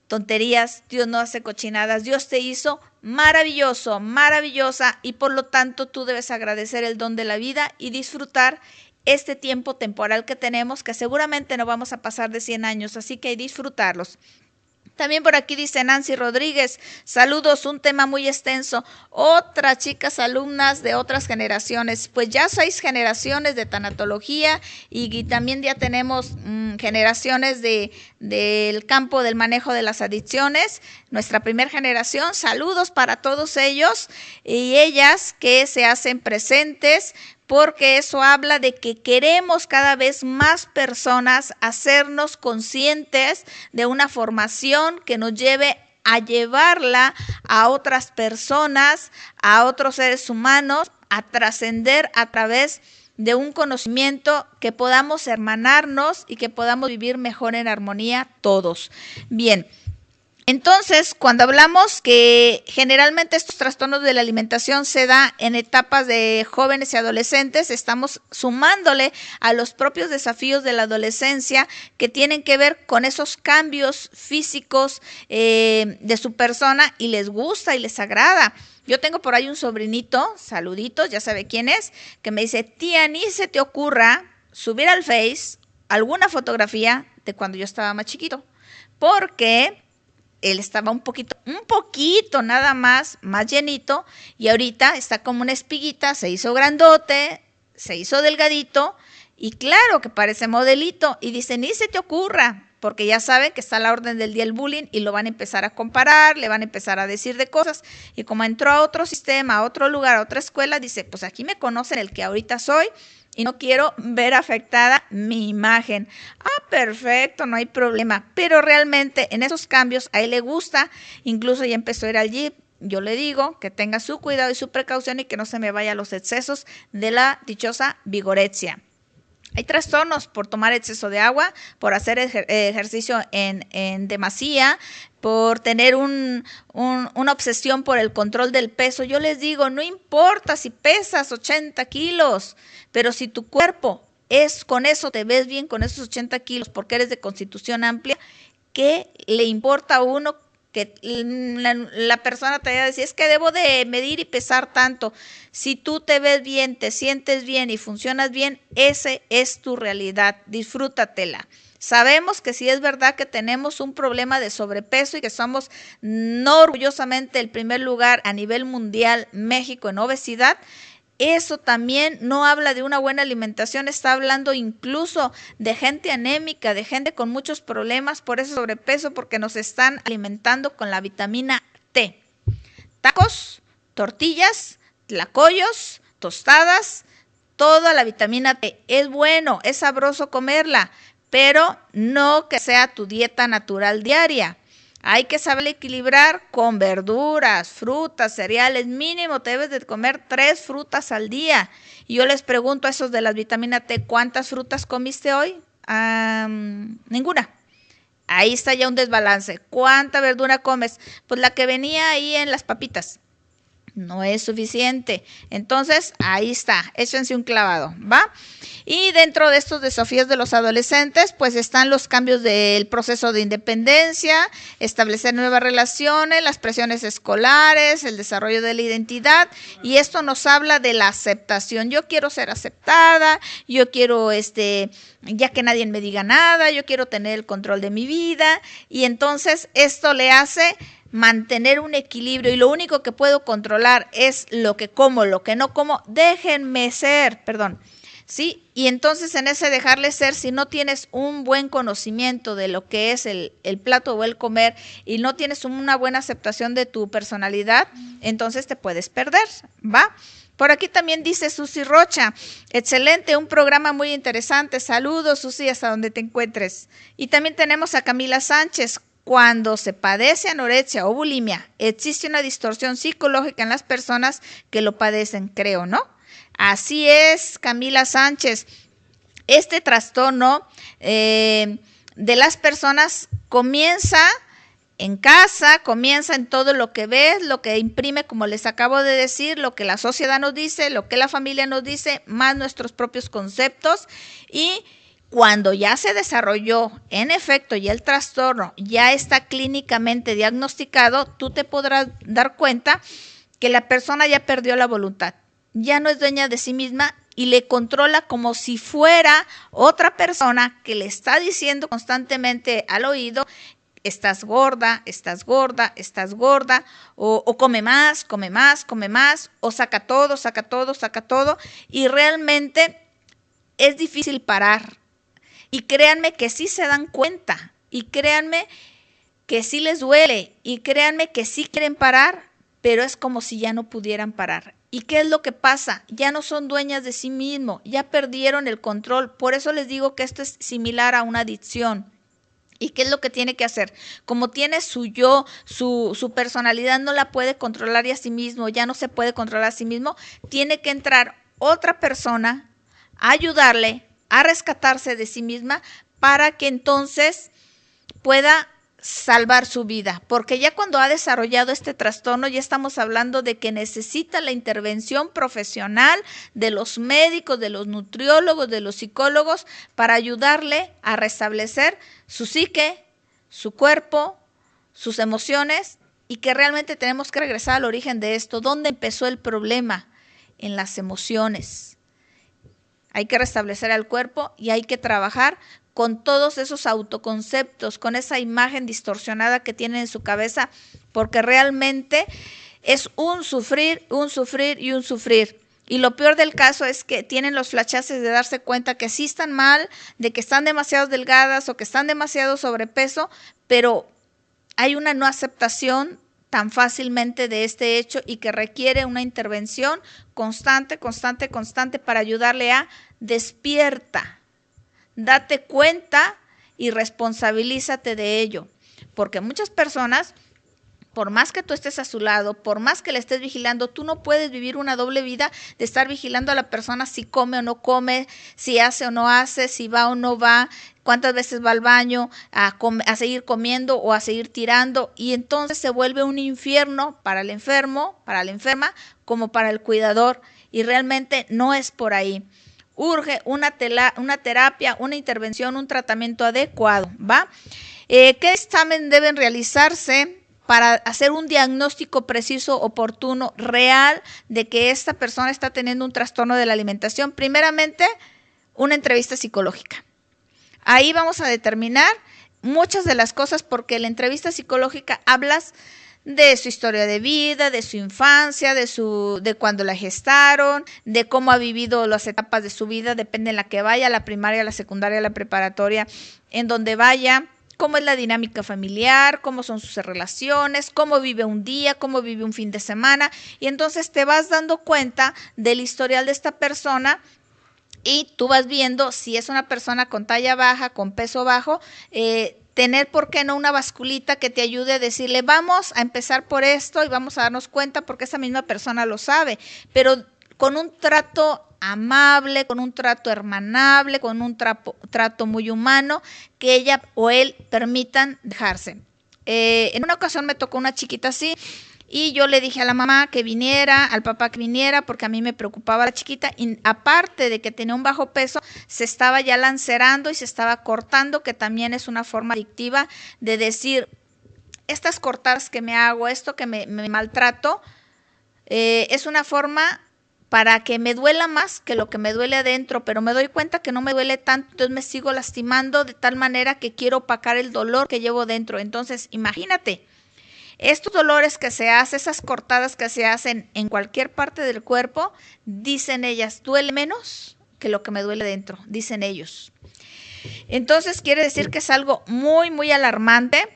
tonterías, Dios no hace cochinadas. Dios te hizo maravilloso, maravillosa, y por lo tanto tú debes agradecer el don de la vida y disfrutar este tiempo temporal que tenemos, que seguramente no vamos a pasar de 100 años, así que hay que disfrutarlos. También por aquí dice Nancy Rodríguez, saludos, un tema muy extenso. Otras chicas alumnas de otras generaciones, pues ya 6 generaciones de tanatología y también ya tenemos generaciones del campo del manejo de las adicciones. Nuestra primera generación, saludos para todos ellos y ellas que se hacen presentes, porque eso habla de que queremos cada vez más personas hacernos conscientes de una formación que nos lleve a llevarla a otras personas, a otros seres humanos, a trascender a través de un conocimiento que podamos hermanarnos y que podamos vivir mejor en armonía todos. Bien. Entonces, cuando hablamos que generalmente estos trastornos de la alimentación se da en etapas de jóvenes y adolescentes, estamos sumándole a los propios desafíos de la adolescencia que tienen que ver con esos cambios físicos de su persona y les gusta y les agrada. Yo tengo por ahí un sobrinito, saluditos, ya sabe quién es, que me dice, tía, ni se te ocurra subir al Face alguna fotografía de cuando yo estaba más chiquito, porque él estaba un poquito nada más llenito y ahorita está como una espiguita, se hizo grandote, se hizo delgadito y claro que parece modelito y dice, ni se te ocurra, porque ya saben que está a la orden del día el bullying y lo van a empezar a comparar, le van a empezar a decir de cosas y como entró a otro sistema, a otro lugar, a otra escuela, dice, pues aquí me conocen el que ahorita soy y no quiero ver afectada mi imagen. Ah, perfecto, no hay problema. Pero realmente en esos cambios a él le gusta, incluso ya empezó a ir al gym. Yo le digo que tenga su cuidado y su precaución y que no se me vaya a los excesos de la dichosa vigorexia. Hay trastornos por tomar exceso de agua, por hacer ejercicio en demasía, por tener una obsesión por el control del peso. Yo les digo, no importa si pesas 80 kilos, pero si tu cuerpo con eso te ves bien, con esos 80 kilos, porque eres de constitución amplia, ¿qué le importa a uno que la persona te vaya a decir, es que debo de medir y pesar tanto? Si tú te ves bien, te sientes bien y funcionas bien, esa es tu realidad, disfrútatela. Sabemos que sí es verdad que tenemos un problema de sobrepeso y que somos no orgullosamente el primer lugar a nivel mundial, México, en obesidad. Eso también no habla de una buena alimentación, está hablando incluso de gente anémica, de gente con muchos problemas por ese sobrepeso, porque nos están alimentando con la vitamina T. Tacos, tortillas, tlacoyos, tostadas, toda la vitamina T. Es bueno, es sabroso comerla, pero no que sea tu dieta natural diaria. Hay que saber equilibrar con verduras, frutas, cereales. Mínimo te debes de comer 3 frutas al día. Y yo les pregunto a esos de las vitaminas T, ¿cuántas frutas comiste hoy? Ninguna. Ahí está ya un desbalance. ¿Cuánta verdura comes? Pues la que venía ahí en las papitas. no es suficiente. Entonces, ahí está, échense un clavado, ¿va? Y dentro de estos desafíos de los adolescentes, pues están los cambios del proceso de independencia, establecer nuevas relaciones, las presiones escolares, el desarrollo de la identidad, y esto nos habla de la aceptación. Yo quiero ser aceptada, yo quiero, ya que nadie me diga nada, yo quiero tener el control de mi vida, y entonces esto le hace mantener un equilibrio, y lo único que puedo controlar es lo que como, lo que no como, déjenme ser, ¿sí? Y entonces en ese dejarle ser, si no tienes un buen conocimiento de lo que es el plato o el comer y no tienes una buena aceptación de tu personalidad, entonces te puedes perder, ¿va? Por aquí también dice Susi Rocha, excelente, un programa muy interesante, saludos Susi hasta donde te encuentres. Y también tenemos a Camila Sánchez. Cuando se padece anorexia o bulimia, existe una distorsión psicológica en las personas que lo padecen, creo, ¿no? Así es, Camila Sánchez. Este trastorno de las personas comienza en casa, comienza en todo lo que ves, lo que imprime, como les acabo de decir, lo que la sociedad nos dice, lo que la familia nos dice, más nuestros propios conceptos. Y cuando ya se desarrolló, en efecto, ya el trastorno ya está clínicamente diagnosticado, tú te podrás dar cuenta que la persona ya perdió la voluntad, ya no es dueña de sí misma y le controla como si fuera otra persona que le está diciendo constantemente al oído: estás gorda, estás gorda, estás gorda, o come más, come más, come más, o saca todo, saca todo, saca todo, y realmente es difícil parar. Y créanme que sí se dan cuenta, y créanme que sí les duele, y créanme que sí quieren parar, pero es como si ya no pudieran parar. ¿Y qué es lo que pasa? Ya no son dueñas de sí mismos, ya perdieron el control. Por eso les digo que esto es similar a una adicción. ¿Y qué es lo que tiene que hacer? Como tiene su yo, su personalidad no la puede controlar a sí mismo, ya no se puede controlar a sí mismo, tiene que entrar otra persona a ayudarle a rescatarse de sí misma para que entonces pueda salvar su vida, porque ya cuando ha desarrollado este trastorno ya estamos hablando de que necesita la intervención profesional de los médicos, de los nutriólogos, de los psicólogos para ayudarle a restablecer su psique, su cuerpo, sus emociones, y que realmente tenemos que regresar al origen de esto. ¿Dónde empezó el problema? En las emociones. Hay que restablecer al cuerpo y hay que trabajar con todos esos autoconceptos, con esa imagen distorsionada que tienen en su cabeza, porque realmente es un sufrir y un sufrir. Y lo peor del caso es que tienen los flachazos de darse cuenta que sí están mal, de que están demasiado delgadas o que están demasiado sobrepeso, pero hay una no aceptación tan fácilmente de este hecho y que requiere una intervención constante para ayudarle a despierta, date cuenta y responsabilízate de ello, porque muchas personas, por más que tú estés a su lado, por más que le estés vigilando, tú no puedes vivir una doble vida de estar vigilando a la persona si come o no come, si hace o no hace, si va o no va, cuántas veces va al baño, a seguir comiendo o a seguir tirando, y entonces se vuelve un infierno para el enfermo, para la enferma, como para el cuidador, y realmente no es por ahí. Urge una terapia, una intervención, un tratamiento adecuado, ¿va? ¿Qué examen deben realizarse para hacer un diagnóstico preciso, oportuno, real de que esta persona está teniendo un trastorno de la alimentación? Primeramente, una entrevista psicológica. Ahí vamos a determinar muchas de las cosas, porque en la entrevista psicológica hablas de su historia de vida, de su infancia, de cuando la gestaron, de cómo ha vivido las etapas de su vida, depende en la que vaya, la primaria, la secundaria, la preparatoria, en donde vaya, cómo es la dinámica familiar, cómo son sus relaciones, cómo vive un día, cómo vive un fin de semana, y entonces te vas dando cuenta del historial de esta persona. Y tú vas viendo si es una persona con talla baja, con peso bajo, tener, ¿por qué no?, una basculita que te ayude a decirle, vamos a empezar por esto y vamos a darnos cuenta, porque esa misma persona lo sabe, pero con un trato amable, con un trato hermanable, con un trato muy humano, que ella o él permitan dejarse. En una ocasión me tocó una chiquita así, Y yo le dije a la mamá que viniera, al papá que viniera, porque a mí me preocupaba la chiquita. Y aparte de que tenía un bajo peso, se estaba ya lancerando y se estaba cortando, que también es una forma adictiva de decir, estas cortadas que me hago, esto que me maltrato, es una forma para que me duela más que lo que me duele adentro, pero me doy cuenta que no me duele tanto, entonces me sigo lastimando de tal manera que quiero opacar el dolor que llevo dentro. Entonces, imagínate, estos dolores que se hacen, esas cortadas que se hacen en cualquier parte del cuerpo, dicen ellas, duele menos que lo que me duele dentro, dicen ellos. Entonces quiere decir que es algo muy, muy alarmante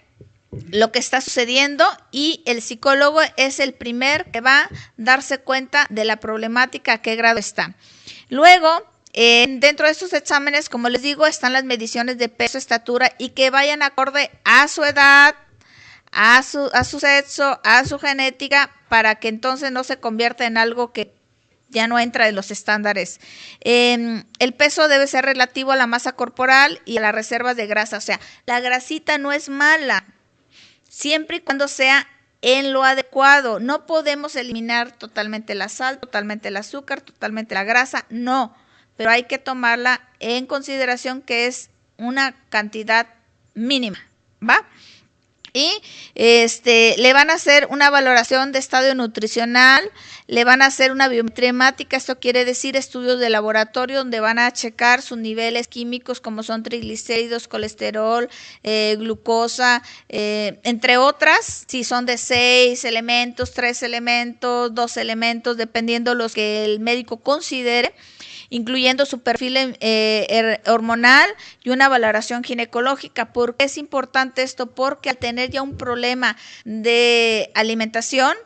lo que está sucediendo, y el psicólogo es el primer que va a darse cuenta de la problemática, a qué grado está. Luego, dentro de estos exámenes, como les digo, están las mediciones de peso, estatura, y que vayan acorde a su edad, a su sexo, a su genética, para que entonces no se convierta en algo que ya no entra en los estándares. El peso debe ser relativo a la masa corporal y a las reservas de grasa. O sea, la grasita no es mala, siempre y cuando sea en lo adecuado. No podemos eliminar totalmente la sal, totalmente el azúcar, totalmente la grasa, no. Pero hay que tomarla en consideración, que es una cantidad mínima, ¿va? Y le van a hacer una valoración de estado nutricional, le van a hacer una biometría hemática, esto quiere decir estudios de laboratorio donde van a checar sus niveles químicos como son triglicéridos, colesterol, glucosa, entre otras, si son de 6 elementos, 3 elementos, 2 elementos, dependiendo los que el médico considere, incluyendo su perfil hormonal y una valoración ginecológica. ¿Por qué es importante esto? Porque al tener ya un problema de alimentación,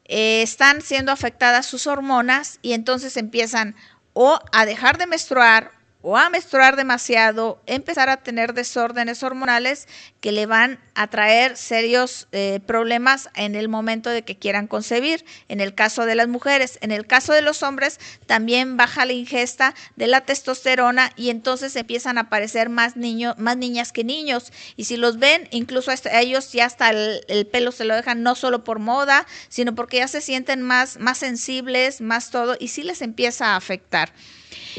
están siendo afectadas sus hormonas y entonces empiezan o a dejar de menstruar o a menstruar demasiado, empezar a tener desórdenes hormonales que le van a traer serios problemas en el momento de que quieran concebir, en el caso de las mujeres. En el caso de los hombres también baja la ingesta de la testosterona y entonces empiezan a aparecer más niñas que niños, y si los ven, incluso a ellos ya hasta el pelo se lo dejan, no solo por moda, sino porque ya se sienten más sensibles, más todo, y sí les empieza a afectar.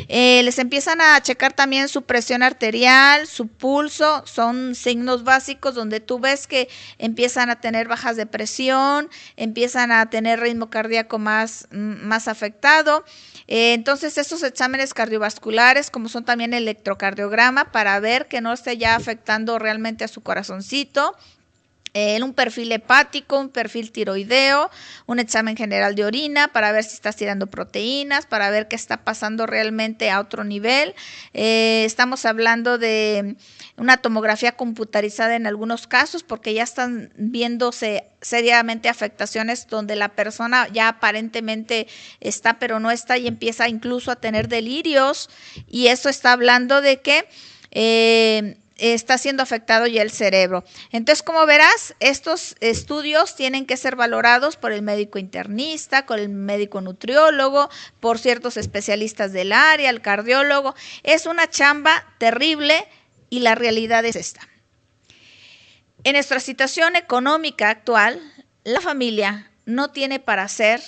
Les empiezan a checar también su presión arterial, su pulso, son signos básicos donde tú ves que empiezan a tener bajas de presión, empiezan a tener ritmo cardíaco más afectado. Entonces estos exámenes cardiovasculares, como son también el electrocardiograma, para ver que no esté ya afectando realmente a su corazoncito. Un perfil hepático, un perfil tiroideo, un examen general de orina para ver si estás tirando proteínas, para ver qué está pasando realmente a otro nivel. Estamos hablando de una tomografía computarizada en algunos casos, porque ya están viéndose seriamente afectaciones donde la persona ya aparentemente está pero no está, y empieza incluso a tener delirios, y eso está hablando de que está siendo afectado ya el cerebro. Entonces, como verás, estos estudios tienen que ser valorados por el médico internista, con el médico nutriólogo, por ciertos especialistas del área, el cardiólogo. Es una chamba terrible y la realidad es esta. En nuestra situación económica actual, la familia no tiene para hacer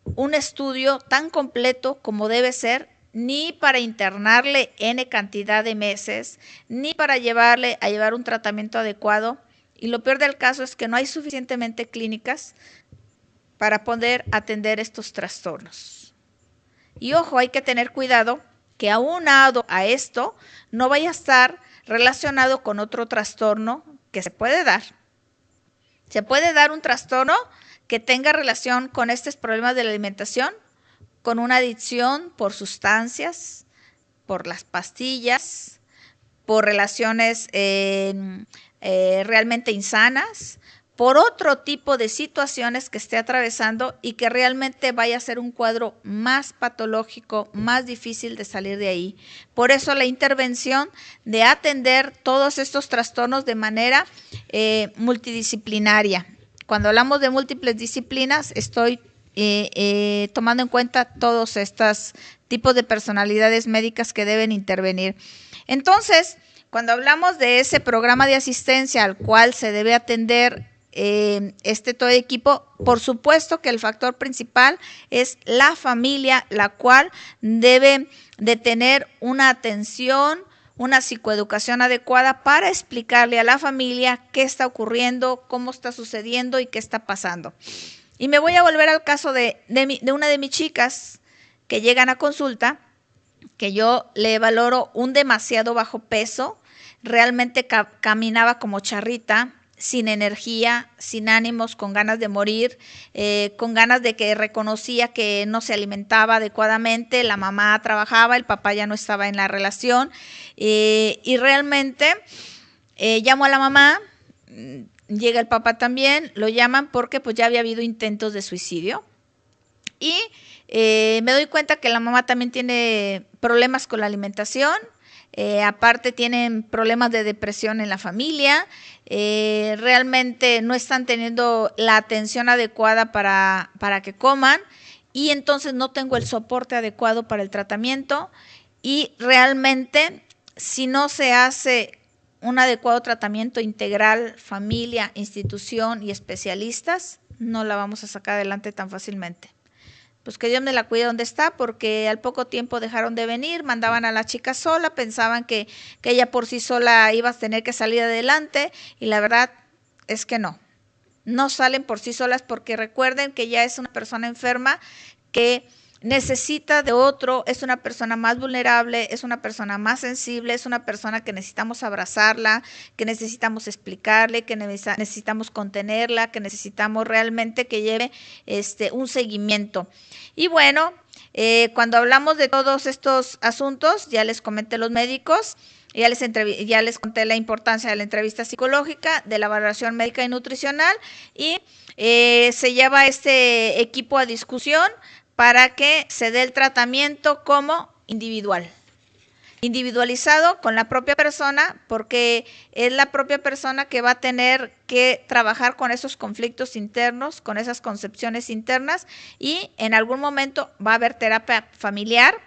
un estudio tan completo como debe ser, ni para internarle N cantidad de meses, ni para llevar un tratamiento adecuado. Y lo peor del caso es que no hay suficientemente clínicas para poder atender estos trastornos. Y ojo, hay que tener cuidado que aunado a esto no vaya a estar relacionado con otro trastorno que se puede dar. Se puede dar un trastorno que tenga relación con estos problemas de la alimentación, con una adicción por sustancias, por las pastillas, por relaciones realmente insanas, por otro tipo de situaciones que esté atravesando y que realmente vaya a ser un cuadro más patológico, más difícil de salir de ahí. Por eso la intervención de atender todos estos trastornos de manera multidisciplinaria. Cuando hablamos de múltiples disciplinas, estoy tomando en cuenta todos estos tipos de personalidades médicas que deben intervenir. Entonces, cuando hablamos de ese programa de asistencia al cual se debe atender todo equipo. Por supuesto que el factor principal es la familia, la cual debe de tener una atención, una psicoeducación adecuada para explicarle a la familia qué está ocurriendo, cómo está sucediendo y qué está pasando. Y me voy a volver al caso de una de mis chicas que llegan a consulta, que yo le valoro un demasiado bajo peso, realmente caminaba como charrita, sin energía, sin ánimos, con ganas de morir, con ganas de que reconocía que no se alimentaba adecuadamente, la mamá trabajaba, el papá ya no estaba en la relación, y realmente llamo a la mamá, llega el papá también, lo llaman porque pues ya había habido intentos de suicidio, y me doy cuenta que la mamá también tiene problemas con la alimentación. Aparte tienen problemas de depresión en la familia, realmente no están teniendo la atención adecuada para que coman, y entonces no tengo el soporte adecuado para el tratamiento, y realmente si no se hace un adecuado tratamiento integral, familia, institución y especialistas, no la vamos a sacar adelante tan fácilmente. Pues que Dios me la cuide donde está, porque al poco tiempo dejaron de venir, mandaban a la chica sola, pensaban que ella por sí sola iba a tener que salir adelante, y la verdad es que no salen por sí solas, porque recuerden que ya es una persona enferma que necesita de otro, es una persona más vulnerable, es una persona más sensible, es una persona que necesitamos abrazarla, que necesitamos explicarle, que necesitamos contenerla, que necesitamos realmente que lleve un seguimiento. Y bueno, cuando hablamos de todos estos asuntos, ya les comenté los médicos, ya les conté la importancia de la entrevista psicológica, de la valoración médica y nutricional, y se lleva este equipo a discusión para que se dé el tratamiento como individualizado con la propia persona, porque es la propia persona que va a tener que trabajar con esos conflictos internos, con esas concepciones internas, y en algún momento va a haber terapia familiar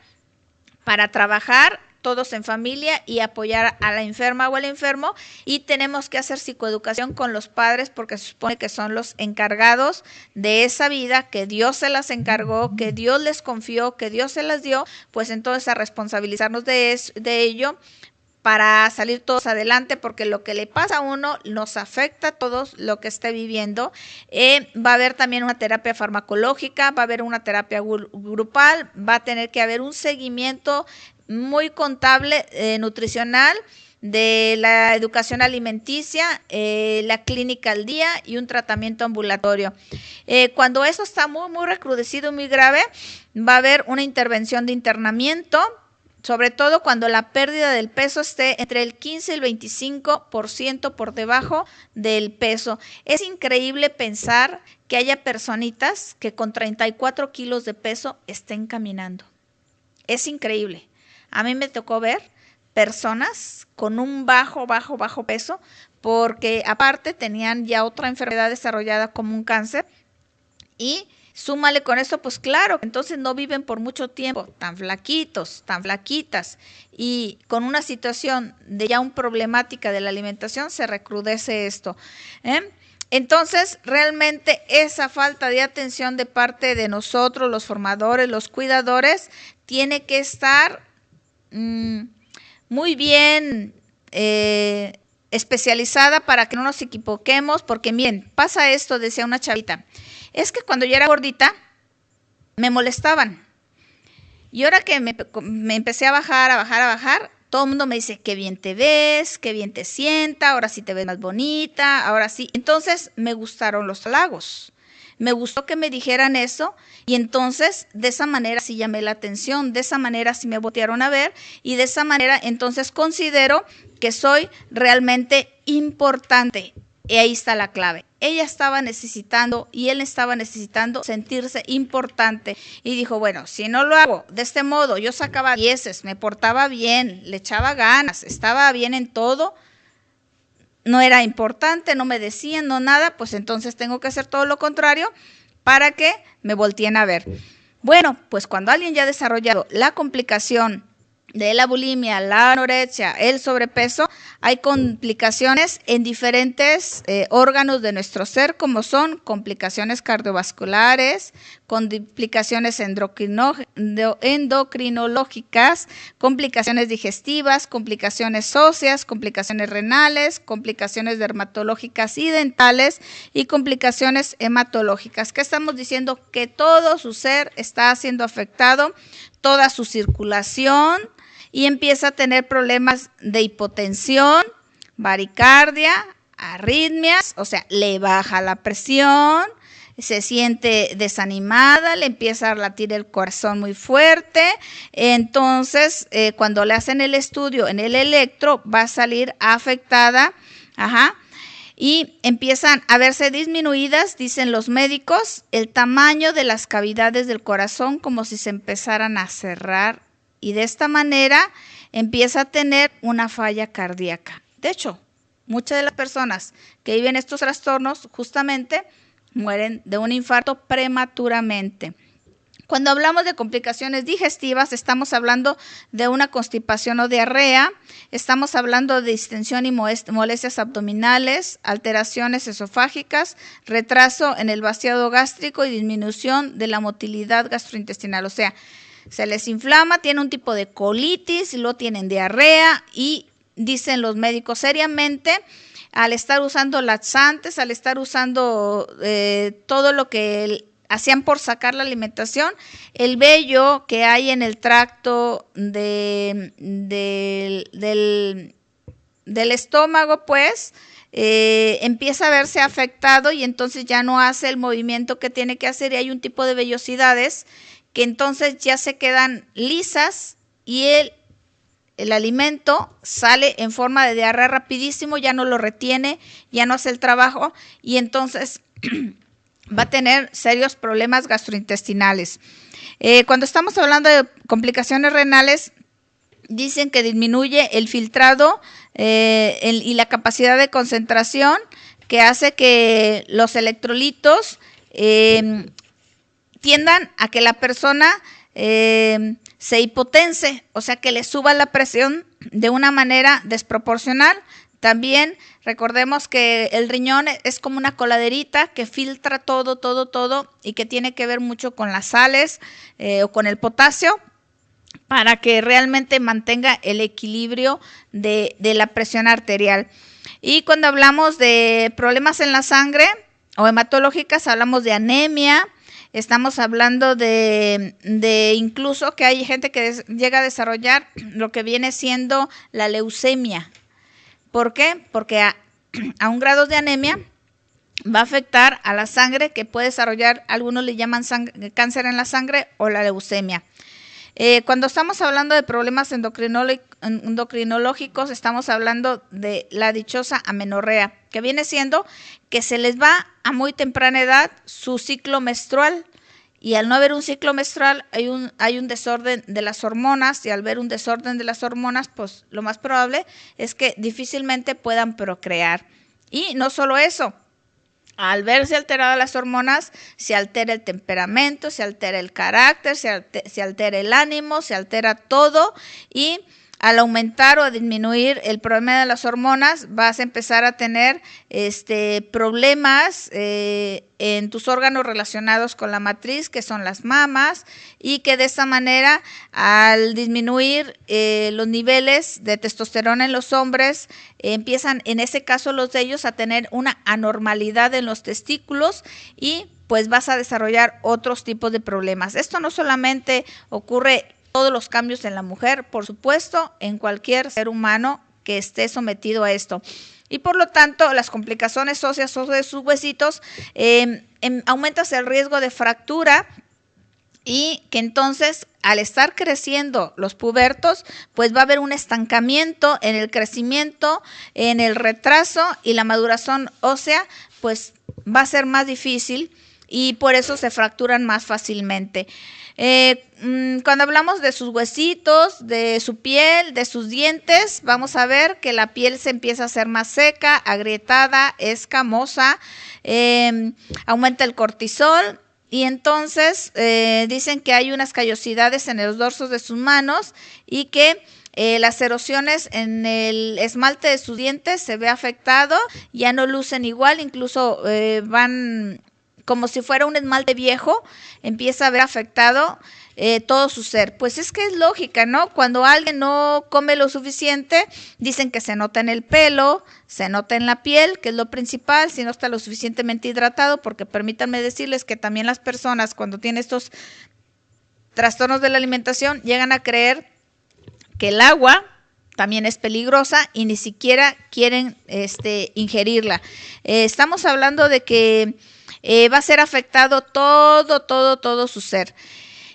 para trabajar todos en familia y apoyar a la enferma o al enfermo, y tenemos que hacer psicoeducación con los padres, porque se supone que son los encargados de esa vida, que Dios se las encargó, que Dios les confió, que Dios se las dio, pues entonces a responsabilizarnos de ello para salir todos adelante, porque lo que le pasa a uno nos afecta a todos lo que esté viviendo. Va a haber también una terapia farmacológica, va a haber una terapia grupal, va a tener que haber un seguimiento muy contable, nutricional, de la educación alimenticia, la clínica al día y un tratamiento ambulatorio. Cuando eso está muy recrudecido, muy grave, va a haber una intervención de internamiento, sobre todo cuando la pérdida del peso esté entre el 15 y el 25% por debajo del peso. Es increíble pensar que haya personitas que con 34 kilos de peso estén caminando. Es increíble. A mí me tocó ver personas con un bajo peso, porque aparte tenían ya otra enfermedad desarrollada como un cáncer, y súmale con eso, pues claro, entonces no viven por mucho tiempo, tan flaquitos, tan flaquitas, y con una situación de ya un problemática de la alimentación se recrudece esto. Entonces, realmente esa falta de atención de parte de nosotros, los formadores, los cuidadores, tiene que estar muy bien especializada para que no nos equivoquemos, porque miren, pasa esto, decía una chavita, es que cuando yo era gordita me molestaban, y ahora que me empecé a bajar, todo el mundo me dice, qué bien te ves, qué bien te sienta, ahora sí te ves más bonita, ahora sí. Entonces me gustaron los halagos. Me gustó que me dijeran eso, y entonces de esa manera sí llamé la atención, de esa manera sí me voltearon a ver, y de esa manera entonces considero que soy realmente importante. Y ahí está la clave. Ella estaba necesitando y él estaba necesitando sentirse importante, y dijo, bueno, si no lo hago de este modo, yo sacaba 10, me portaba bien, le echaba ganas, estaba bien en todo, no era importante, no me decían, no nada, pues entonces tengo que hacer todo lo contrario para que me volteen a ver. Bueno, pues cuando alguien ya ha desarrollado la complicación de la bulimia, la anorexia, el sobrepeso, hay complicaciones en diferentes órganos de nuestro ser, como son complicaciones cardiovasculares, complicaciones endocrinológicas, complicaciones digestivas, complicaciones óseas, complicaciones renales, complicaciones dermatológicas y dentales y complicaciones hematológicas. ¿Qué estamos diciendo? Que todo su ser está siendo afectado, toda su circulación, y empieza a tener problemas de hipotensión, varicardia, arritmias, o sea, le baja la presión, se siente desanimada, le empieza a latir el corazón muy fuerte. Entonces, cuando le hacen el estudio en el electro, va a salir afectada, y empiezan a verse disminuidas, dicen los médicos, el tamaño de las cavidades del corazón, como si se empezaran a cerrar, y de esta manera empieza a tener una falla cardíaca. De hecho, muchas de las personas que viven estos trastornos justamente mueren de un infarto prematuramente. Cuando hablamos de complicaciones digestivas, estamos hablando de una constipación o diarrea, estamos hablando de distensión y molestias abdominales, alteraciones esofágicas, retraso en el vaciado gástrico y disminución de la motilidad gastrointestinal. O sea, se les inflama, tiene un tipo de colitis, y luego tienen diarrea, y dicen los médicos seriamente, al estar usando laxantes, al estar usando todo lo que hacían por sacar la alimentación, el vello que hay en el tracto del estómago, pues, empieza a verse afectado, y entonces ya no hace el movimiento que tiene que hacer, y hay un tipo de vellosidades que entonces ya se quedan lisas, y el alimento sale en forma de diarrea rapidísimo, ya no lo retiene, ya no hace el trabajo, y entonces va a tener serios problemas gastrointestinales. Cuando estamos hablando de complicaciones renales, dicen que disminuye el filtrado y la capacidad de concentración, que hace que los electrolitos tiendan a que la persona se hipotense, o sea, que le suba la presión de una manera desproporcional. También recordemos que el riñón es como una coladerita que filtra todo, y que tiene que ver mucho con las sales o con el potasio, para que realmente mantenga el equilibrio de la presión arterial. Y cuando hablamos de problemas en la sangre o hematológicas, hablamos de anemia. Estamos hablando de incluso que hay gente que llega a desarrollar lo que viene siendo la leucemia. ¿Por qué? Porque a un grado de anemia va a afectar a la sangre, que puede desarrollar, algunos le llaman cáncer en la sangre o la leucemia. Cuando estamos hablando de problemas endocrinológicos, estamos hablando de la dichosa amenorrea, que viene siendo que se les va a muy temprana edad su ciclo menstrual, y al no haber un ciclo menstrual hay un desorden de las hormonas, y al ver un desorden de las hormonas, pues lo más probable es que difícilmente puedan procrear. Y no solo eso, al verse alteradas las hormonas, se altera el temperamento, se altera el carácter, se altera el ánimo, se altera todo, y al aumentar o disminuir el problema de las hormonas, vas a empezar a tener problemas en tus órganos relacionados con la matriz, que son las mamas, y que de esta manera, al disminuir los niveles de testosterona en los hombres, empiezan, en ese caso los de ellos, a tener una anormalidad en los testículos, y pues vas a desarrollar otros tipos de problemas. Esto no solamente ocurre todos los cambios en la mujer, por supuesto, en cualquier ser humano que esté sometido a esto. Y por lo tanto, las complicaciones óseas o de sus huesitos, aumentas el riesgo de fractura, y que entonces, al estar creciendo los pubertos, pues va a haber un estancamiento en el crecimiento, en el retraso, y la maduración ósea pues va a ser más difícil, y por eso se fracturan más fácilmente. Cuando hablamos de sus huesitos, de su piel, de sus dientes, vamos a ver que la piel se empieza a hacer más seca, agrietada, escamosa, aumenta el cortisol, y entonces dicen que hay unas callosidades en los dorsos de sus manos y que las erosiones en el esmalte de sus dientes se ve afectado, ya no lucen igual, incluso van como si fuera un esmalte viejo, empieza a ver afectado todo su ser. Pues es que es lógica, ¿no? Cuando alguien no come lo suficiente, dicen que se nota en el pelo, se nota en la piel, que es lo principal, si no está lo suficientemente hidratado, porque permítanme decirles que también las personas cuando tienen estos trastornos de la alimentación llegan a creer que el agua también es peligrosa y ni siquiera quieren ingerirla. Estamos hablando de que va a ser afectado todo su ser.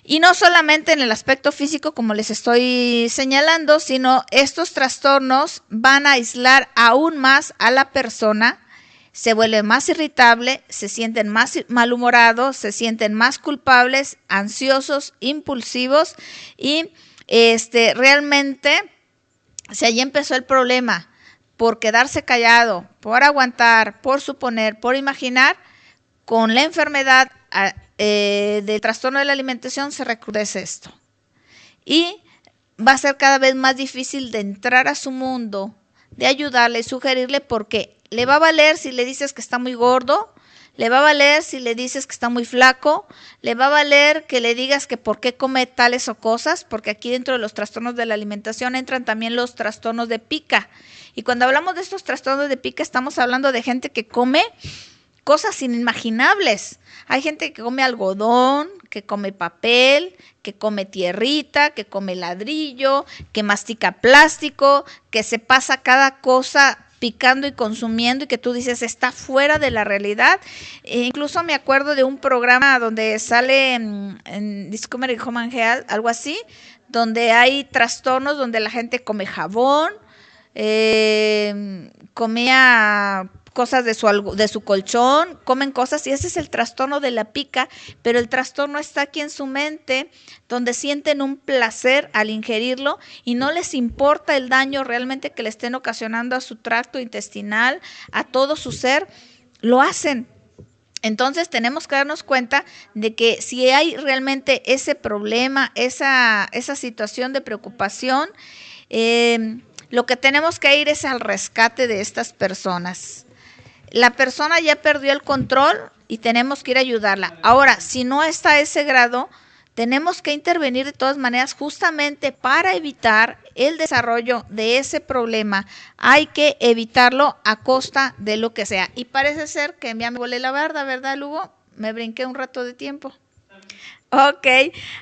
Y no solamente en el aspecto físico, como les estoy señalando, sino estos trastornos van a aislar aún más a la persona, se vuelve más irritable, se sienten más malhumorados, se sienten más culpables, ansiosos, impulsivos y realmente, si allí empezó el problema, por quedarse callado, por aguantar, por suponer, por imaginar, con la enfermedad del trastorno de la alimentación se recrudece esto. Y va a ser cada vez más difícil de entrar a su mundo, de ayudarle, sugerirle, porque le va a valer si le dices que está muy gordo, le va a valer si le dices que está muy flaco, le va a valer que le digas que por qué come tales o cosas, porque aquí dentro de los trastornos de la alimentación entran también los trastornos de pica. Y cuando hablamos de estos trastornos de pica, estamos hablando de gente que come cosas inimaginables. Hay gente que come algodón, que come papel, que come tierrita, que come ladrillo, que mastica plástico, que se pasa cada cosa picando y consumiendo y que tú dices está fuera de la realidad. Incluso me acuerdo de un programa donde sale en Discovery Home and Health, algo así, donde hay trastornos donde la gente come jabón, comía cosas de su colchón, comen cosas y ese es el trastorno de la pica, pero el trastorno está aquí en su mente, donde sienten un placer al ingerirlo y no les importa el daño realmente que le estén ocasionando a su tracto intestinal, a todo su ser, lo hacen. Entonces tenemos que darnos cuenta de que si hay realmente ese problema, esa situación de preocupación, lo que tenemos que ir es al rescate de estas personas. La persona ya perdió el control y tenemos que ir a ayudarla. Ahora, si no está a ese grado, tenemos que intervenir de todas maneras justamente para evitar el desarrollo de ese problema. Hay que evitarlo a costa de lo que sea. Y parece ser que ya me volé la barda, ¿verdad, Lugo? Me brinqué un rato de tiempo. Ok,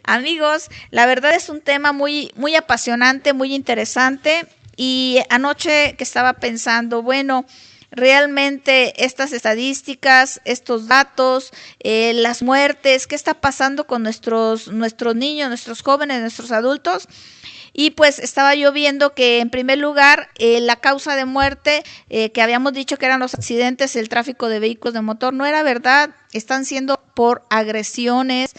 amigos, la verdad es un tema muy, muy apasionante, muy interesante. Y anoche que estaba pensando, bueno, realmente estas estadísticas, estos datos, las muertes, ¿qué está pasando con nuestros niños, nuestros jóvenes, nuestros adultos? Y pues estaba yo viendo que en primer lugar la causa de muerte que habíamos dicho que eran los accidentes, el tráfico de vehículos de motor, no era verdad, están siendo por agresiones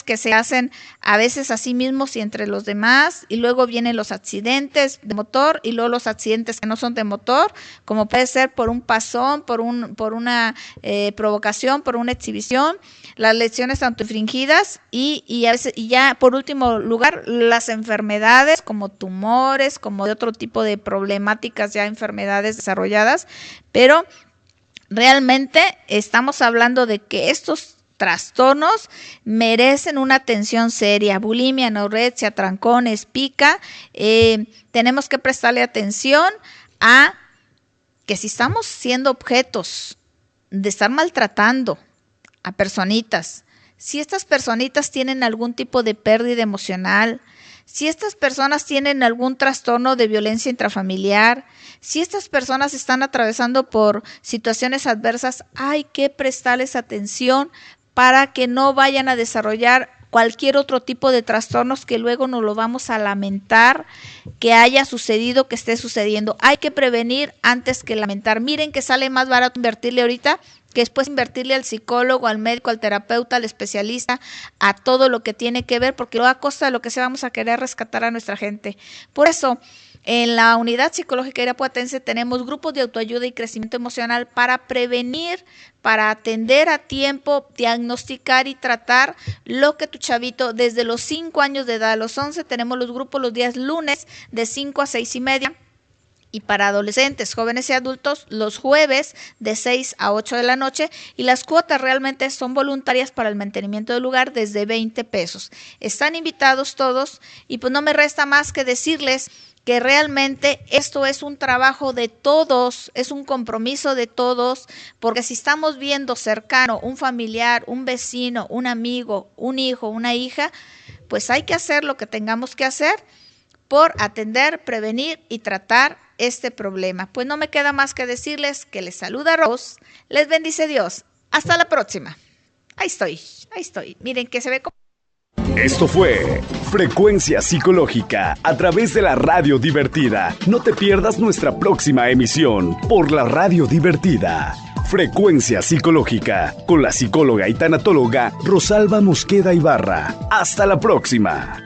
que se hacen a veces a sí mismos y entre los demás, y luego vienen los accidentes de motor y luego los accidentes que no son de motor, como puede ser por un pasón, por una provocación, por una exhibición, las lesiones autoinfringidas y a veces, y ya por último lugar las enfermedades como tumores, como de otro tipo de problemáticas, ya enfermedades desarrolladas, pero realmente estamos hablando de que estos trastornos merecen una atención seria, bulimia, anorexia, trancones, pica, tenemos que prestarle atención a que si estamos siendo objetos de estar maltratando a personitas, si estas personitas tienen algún tipo de pérdida emocional, si estas personas tienen algún trastorno de violencia intrafamiliar, si estas personas están atravesando por situaciones adversas, hay que prestarles atención para que no vayan a desarrollar cualquier otro tipo de trastornos que luego nos lo vamos a lamentar que haya sucedido, que esté sucediendo. Hay que prevenir antes que lamentar. Miren que sale más barato invertirle ahorita que después invertirle al psicólogo, al médico, al terapeuta, al especialista, a todo lo que tiene que ver, porque luego a costa de lo que sea vamos a querer rescatar a nuestra gente. Por eso, En la unidad psicológica irapuatense tenemos grupos de autoayuda y crecimiento emocional para prevenir, para atender a tiempo, diagnosticar y tratar lo que tu chavito desde los 5 años de edad a los 11, tenemos los grupos los días lunes de 5 a 6:30. Y para adolescentes, jóvenes y adultos, los jueves de 6 a 8 de la noche. Y las cuotas realmente son voluntarias para el mantenimiento del lugar desde 20 pesos. Están invitados todos y pues no me resta más que decirles que realmente esto es un trabajo de todos, es un compromiso de todos, porque si estamos viendo cercano un familiar, un vecino, un amigo, un hijo, una hija, pues hay que hacer lo que tengamos que hacer por atender, prevenir y tratar este problema. Pues no me queda más que decirles que les saluda Rose, les bendice Dios. Hasta la próxima. Ahí estoy. Miren que se ve como... Esto fue Frecuencia Psicológica a través de la Radio Divertida. No te pierdas nuestra próxima emisión por la Radio Divertida. Frecuencia Psicológica con la psicóloga y tanatóloga Rosalba Mosqueda Ibarra. Hasta la próxima.